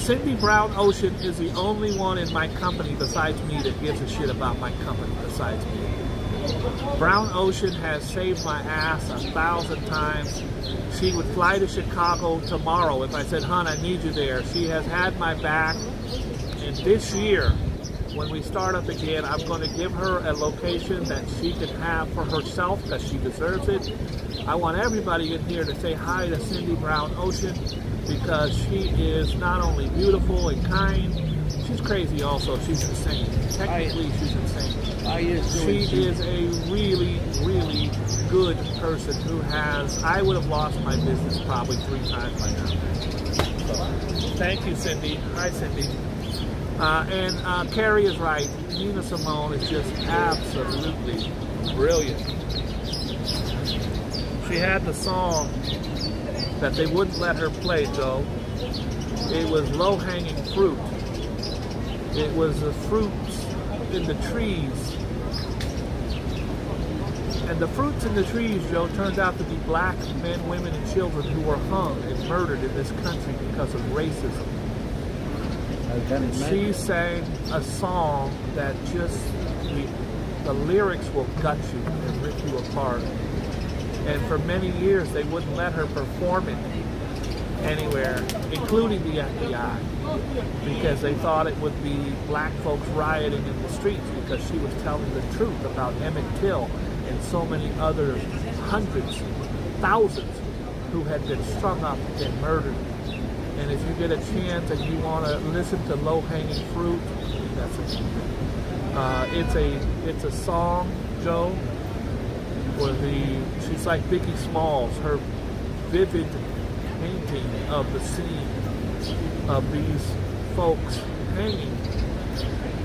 Cindy Brown Ocean is the only one in my company besides me that gives a shit about my company besides me. Brown Ocean has saved my ass 1,000 times. She would fly to Chicago tomorrow if I said, hon, I need you there. She has had my back. And this year, when we start up again, I'm going to give her a location that she can have for herself because she deserves it. I want everybody in here to say hi to Cindy Brown Ocean because she is not only beautiful and kind, she's crazy also. She's insane. Technically, she's insane. She is a really, really good person who has, I would have lost my business probably 3 times by now. So, thank you, Cindy. Hi, Cindy. And Carrie is right. Nina Simone is just absolutely brilliant. She had the song that they wouldn't let her play, Joe. It was low-hanging fruit. It was the fruits in the trees. And the fruits in the trees, Joe, turned out to be black men, women, and children who were hung and murdered in this country because of racism. She sang a song that just, the lyrics will gut you and rip you apart. And for many years, they wouldn't let her perform it anywhere, including the FBI, because they thought it would be black folks rioting in the streets because she was telling the truth about Emmett Till and so many other hundreds, thousands who had been strung up and murdered. And if you get a chance and you want to listen to Low-Hanging Fruit, that's it. It's a song, Joe, where she's like Biggie Smalls, her vivid painting of the scene of these folks hanging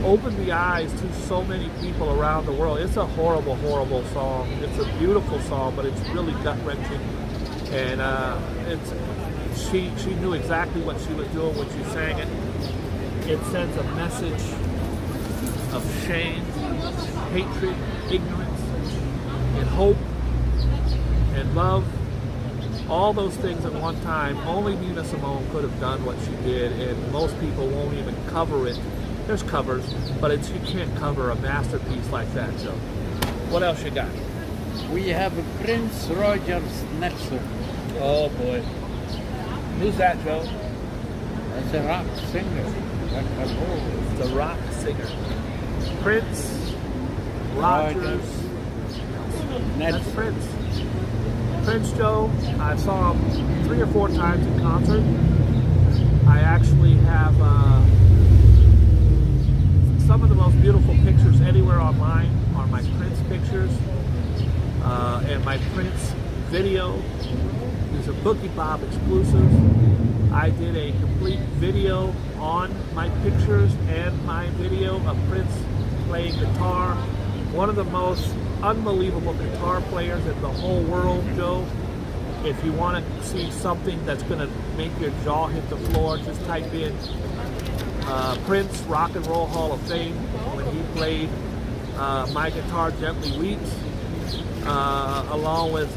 opened the eyes to so many people around the world. It's a horrible, horrible song. It's a beautiful song, but it's really gut-wrenching. And she knew exactly what she was doing when she sang it. It sends a message of shame, hatred, ignorance, and hope, and love. All those things at one time. Only Nina Simone could have done what she did, and most people won't even cover it. There's covers, but you can't cover a masterpiece like that, Joe. What else you got? We have Prince Roger's Netzer. Oh boy. Who's that, Joe? That's a rock singer. It's a rock singer. Prince Rogers. That's Prince. Prince, Joe, I saw him 3 or 4 times in concert. I actually have some of the most beautiful pictures anywhere online are my Prince pictures and my Prince video. These are Boogie Bob exclusives. I did a complete video on my pictures and my video of Prince playing guitar. One of the most unbelievable guitar players in the whole world, Joe. If you want to see something that's going to make your jaw hit the floor, just type in Prince Rock and Roll Hall of Fame when he played My Guitar Gently Weeps, along with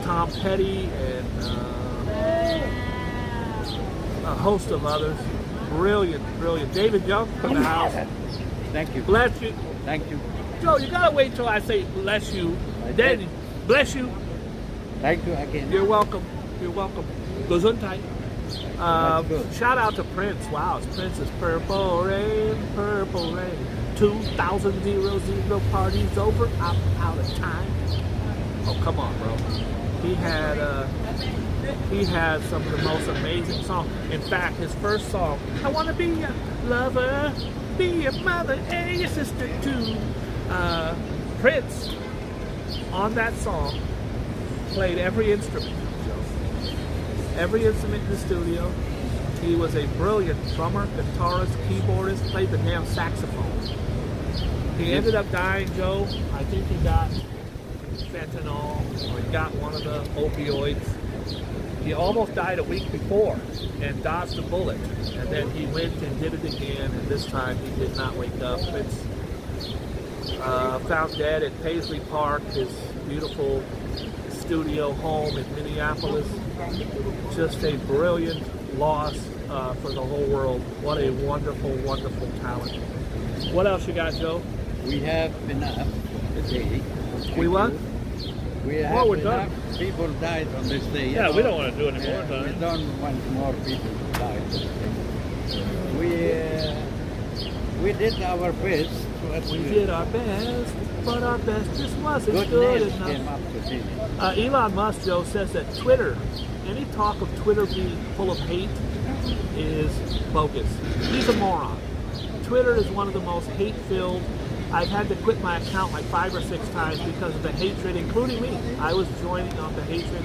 Tom Petty and a host of others. Brilliant, brilliant. David Young from the house. Thank you. Bless you. Thank you. Joe, you gotta wait till I say bless you. Then bless you. Thank you again. You're welcome. You're welcome. Gesundheit. Shout out to Prince. Wow, it's Prince's Purple Rain, Purple Rain. 2000 parties over. I'm out of time. Oh, come on, bro. He had some of the most amazing songs. In fact, his first song, I Want to Be Your Lover, Be Your Mother, and Your Sister Too. Prince, on that song, played every instrument. Every instrument in the studio. He was a brilliant drummer, guitarist, keyboardist, played the damn saxophone. He ended up dying, Joe. I think he got fentanyl, or he got one of the opioids. He almost died a week before and dodged a bullet. And then he went and did it again, and this time he did not wake up. Prince found dead at Paisley Park, his beautiful studio home in Minneapolis. Just a brilliant loss. for the whole world. What a wonderful, wonderful talent. What else you got, Joe? We have enough today. We what? We have Well, we're enough done. people died on this day. Yeah, we don't want to do any more We time. don't want more people to die. We did our best. But We did our best, but our best just wasn't good goodness enough. came up today. Elon Musk, Joe, says that Twitter, any talk of Twitter being full of hate is bogus. He's a moron. Twitter is one of the most hate-filled. I've had to quit my account like 5 or 6 times because of the hatred, including me. I was joining on the hatred.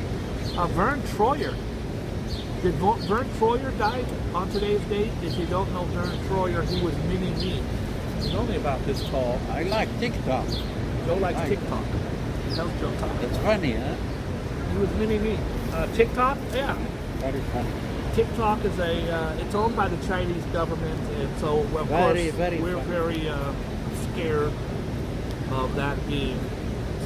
Vern Troyer. Did Vern Troyer die on today's date? If you don't know Vern Troyer, he was mini-me. He's only about this tall. I like TikTok. Joe likes TikTok. How's Joe talking? It's funny, huh? He was mini-me. TikTok? Yeah. Very funny. TikTok is it's owned by the Chinese government, and so of course Very we're funny. very scared of that being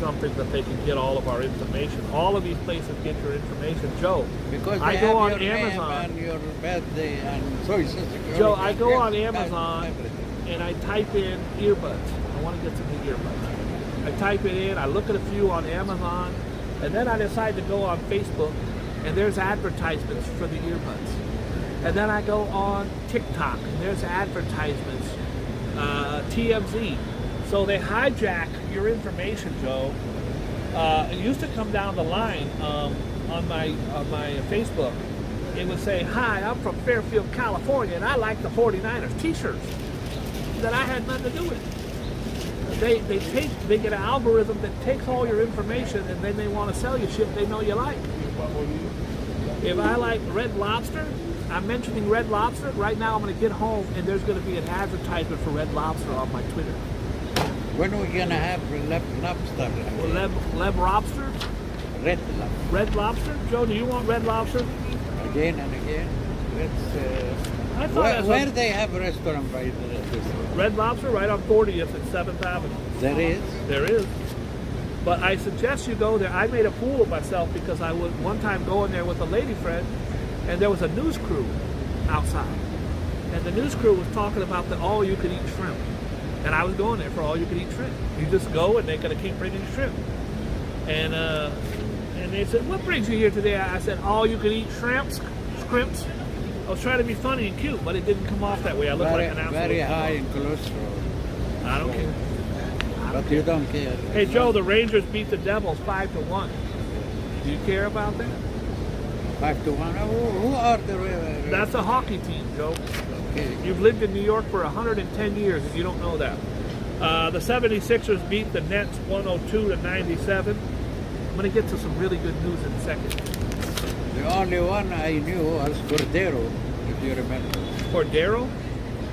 something that they can get all of our information. All of these places get your information. Joe, Because I they go have on your Amazon. name and your birthday and social security. Joe, I go on Yes, Amazon everything. and I type in earbuds. I want to get some new earbuds. I type it in, I look at a few on Amazon, and then I decide to go on Facebook, and there's advertisements for the earbuds. And then I go on TikTok, and there's advertisements, TMZ. So they hijack your information, Joe. It used to come down the line on my Facebook. It would say, "Hi, I'm from Fairfield, California, and I like the 49ers t-shirts." That I had nothing to do with. They get an algorithm that takes all your information, and then they want to sell you shit they know you like. If I like Red Lobster, I'm mentioning Red Lobster. Right now I'm going to get home and there's going to be an advertisement for Red Lobster on my Twitter. When are we going to have lobster? Lev Lobster? Red lobster. Red Lobster? Joe, do you want Red Lobster? Again and again. I thought Where they have a restaurant by this? Red Lobster right on 40th and 7th Avenue. There is? There is. But I suggest you go there. I made a fool of myself because I would one time go in there with a lady friend, and there was a news crew outside. And the news crew was talking about the all-you-can-eat shrimp. And I was going there for all-you-can-eat shrimp. You just go, and they're going to keep bringing shrimp. And they said, "What brings you here today?" I said, "All-you-can-eat shrimps." I was trying to be funny and cute, but it didn't come off that way. I looked like an absolute... Very high in cholesterol. I don't care. But you don't care. Hey, Joe, the Rangers beat the Devils 5-1. Do you care about that? 5-1. Who are the... That's a hockey team, Joe. Okay. You've lived in New York for 110 years and you don't know that. The 76ers beat the Nets 102-97. I'm going to get to some really good news in a second. The only one I knew was Cordero, if you remember. Cordero?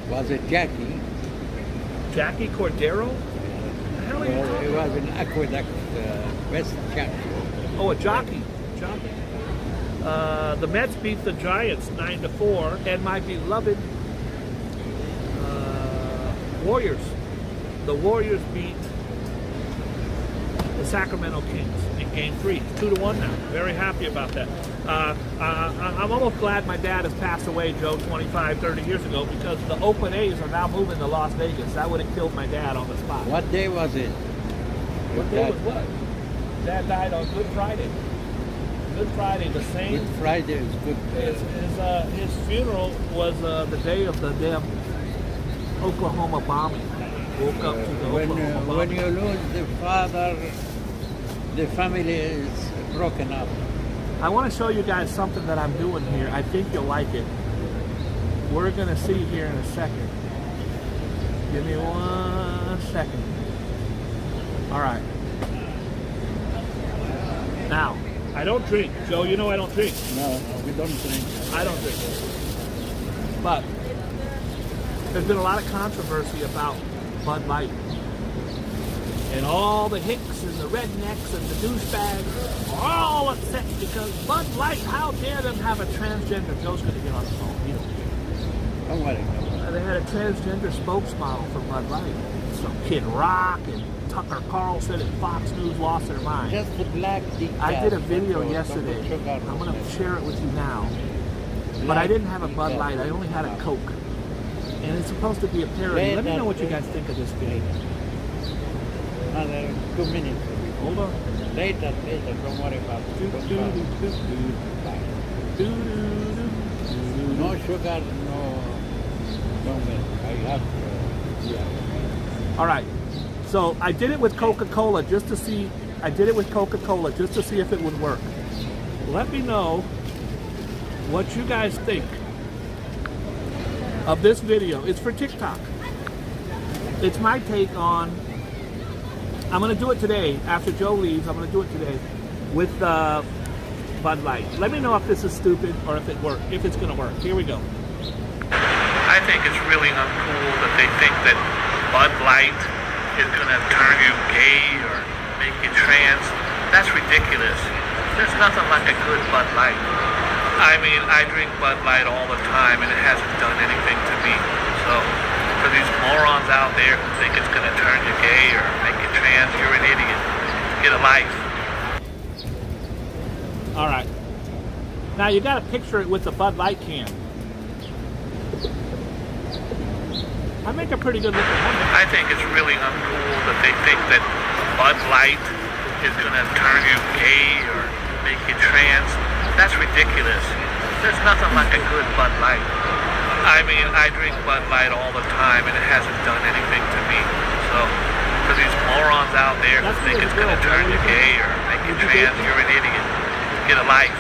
Was it Jackie? Jackie Cordero? What the hell are you Well, talking it about? was an aqueduct best champion. Oh, a jockey. The Mets beat the Giants 9-4, and my beloved Warriors. The Warriors beat the Sacramento Kings in Game 3. 2-1 now. Very happy about that. I'm almost glad my dad has passed away, Joe, 25, 30 years ago, because the Oakland A's are now moving to Las Vegas. That would have killed my dad on the spot. What day was it? What day was what? Dad died on Good Friday. Good Friday, the same. Good Friday is good. His funeral was the day of the damn Oklahoma bombing. Woke up to the Oklahoma bombing. When you lose the father, the family is broken up. I want to show you guys something that I'm doing here. I think you'll like it. We're going to see here in a second. Give me 1 second. All right. Now, I don't drink. Joe, you know I don't drink. No, we don't drink. I don't drink. But there's been a lot of controversy about Bud Light. And all the hicks and the rednecks and the douchebags are all upset because Bud Light, how dare them have a transgender? Joe's going to get on the phone. You don't care. Don't worry. They had a transgender spokesmodel for Bud Light. Some Kid Rock and Tucker Carlson and Fox News lost their mind. Just the black decaf. I did a video Don't yesterday. sugar. I'm going to share it with you now. but I didn't have a Bud Light. I only had a Coke. And it's supposed to be a parody. Let me know what you guys think of this video. Another 2 minutes. Hold on. Later, don't worry about it. No sugar, no milk. I have, All right. So I did it with Coca-Cola just to see. I did it with Coca-Cola just to see if it would work. Let me know what you guys think of this video. It's for TikTok. It's my take on. I'm gonna do it today after Joe leaves. I'm gonna do it today with Bud Light. Let me know if this is stupid or if it's gonna work. Here we go. I think it's really uncool that they think that Bud Light is gonna turn you gay or make you trans. That's ridiculous. There's nothing like a good Bud Light. I mean, I drink Bud Light all the time and it hasn't done anything to me. So, for these morons out there who think it's gonna turn you gay or make you trans, you're an idiot. Get a life. All right. Now you gotta picture it with the Bud Light can. I make a pretty good looking one. I think it's really uncool that they think that Bud Light is gonna turn you gay or make you trans. That's ridiculous. There's nothing like a good Bud Light. I mean, I drink Bud Light all the time and it hasn't done anything to me. So, for these morons out there who think it's gonna turn you gay or make you trans, you're an idiot. Get a life.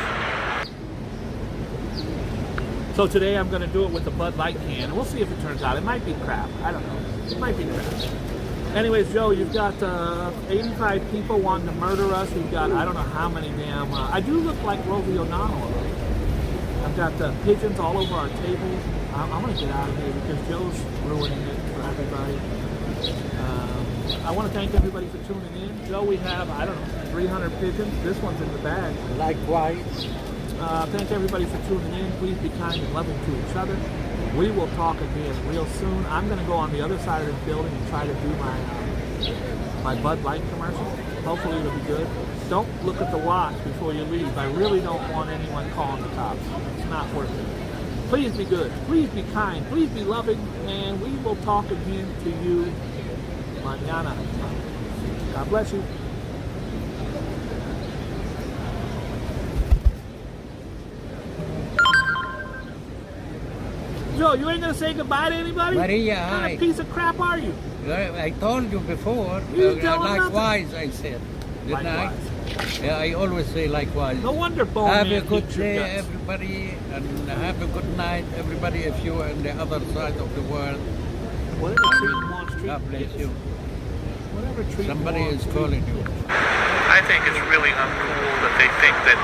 So today I'm going to do it with the Bud Light can. We'll see if it turns out. It might be crap. I don't know. It might be crap. Anyways, Joe, you've got 85 people wanting to murder us. We've got I don't know how many damn... I do look like Rosie O'Donnell. I've got pigeons all over our table. I'm going to get out of here because Joe's ruining it for everybody. I want to thank everybody for tuning in. Joe, we have, I don't know, 300 pigeons. This one's in the bag. likewise. Thank everybody for tuning in. Please be kind and loving to each other. We will talk again real soon. I'm going to go on the other side of this building and try to do my Bud Light commercial. Hopefully it'll be good. Don't look at the watch before you leave. I really don't want anyone calling the cops. It's not worth it. Please be good. Please be kind. Please be loving. And we will talk again to you mañana. God bless you. Joe, you ain't gonna say goodbye to anybody? Maria, What kind hi. of piece of crap are you? I told you before. You tell them likewise, I said. Didn't Likewise. I? Yeah, I always say likewise. No wonder Bone Have Man a good eats your day, guts. everybody, and have a good night, everybody, if you're on the other side of the world. Whatever treat you want, treat God bless gets. you. Whatever treat Somebody you want, is treat calling you. I think it's really uncool that they think that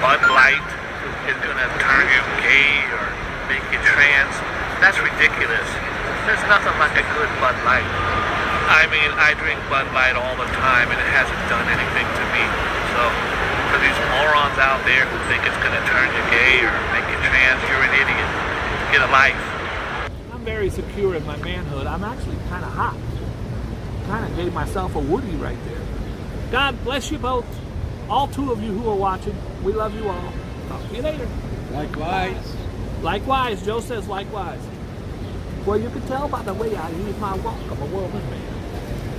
Bud Light is gonna turn you gay or make you trans. That's ridiculous. There's nothing like a good Bud Light. I mean, I drink Bud Light all the time and it hasn't done anything to me. So, for these morons out there who think it's gonna turn you gay or make you trans, you're an idiot. Get a life. I'm very secure in my manhood. I'm actually kind of hot. Kind of gave myself a Woody right there. God bless you both. All two of you who are watching. We love you all. Talk to you later. Likewise. Likewise. Joe says likewise. Well, you can tell by the way I use my walk. I'm a woman man.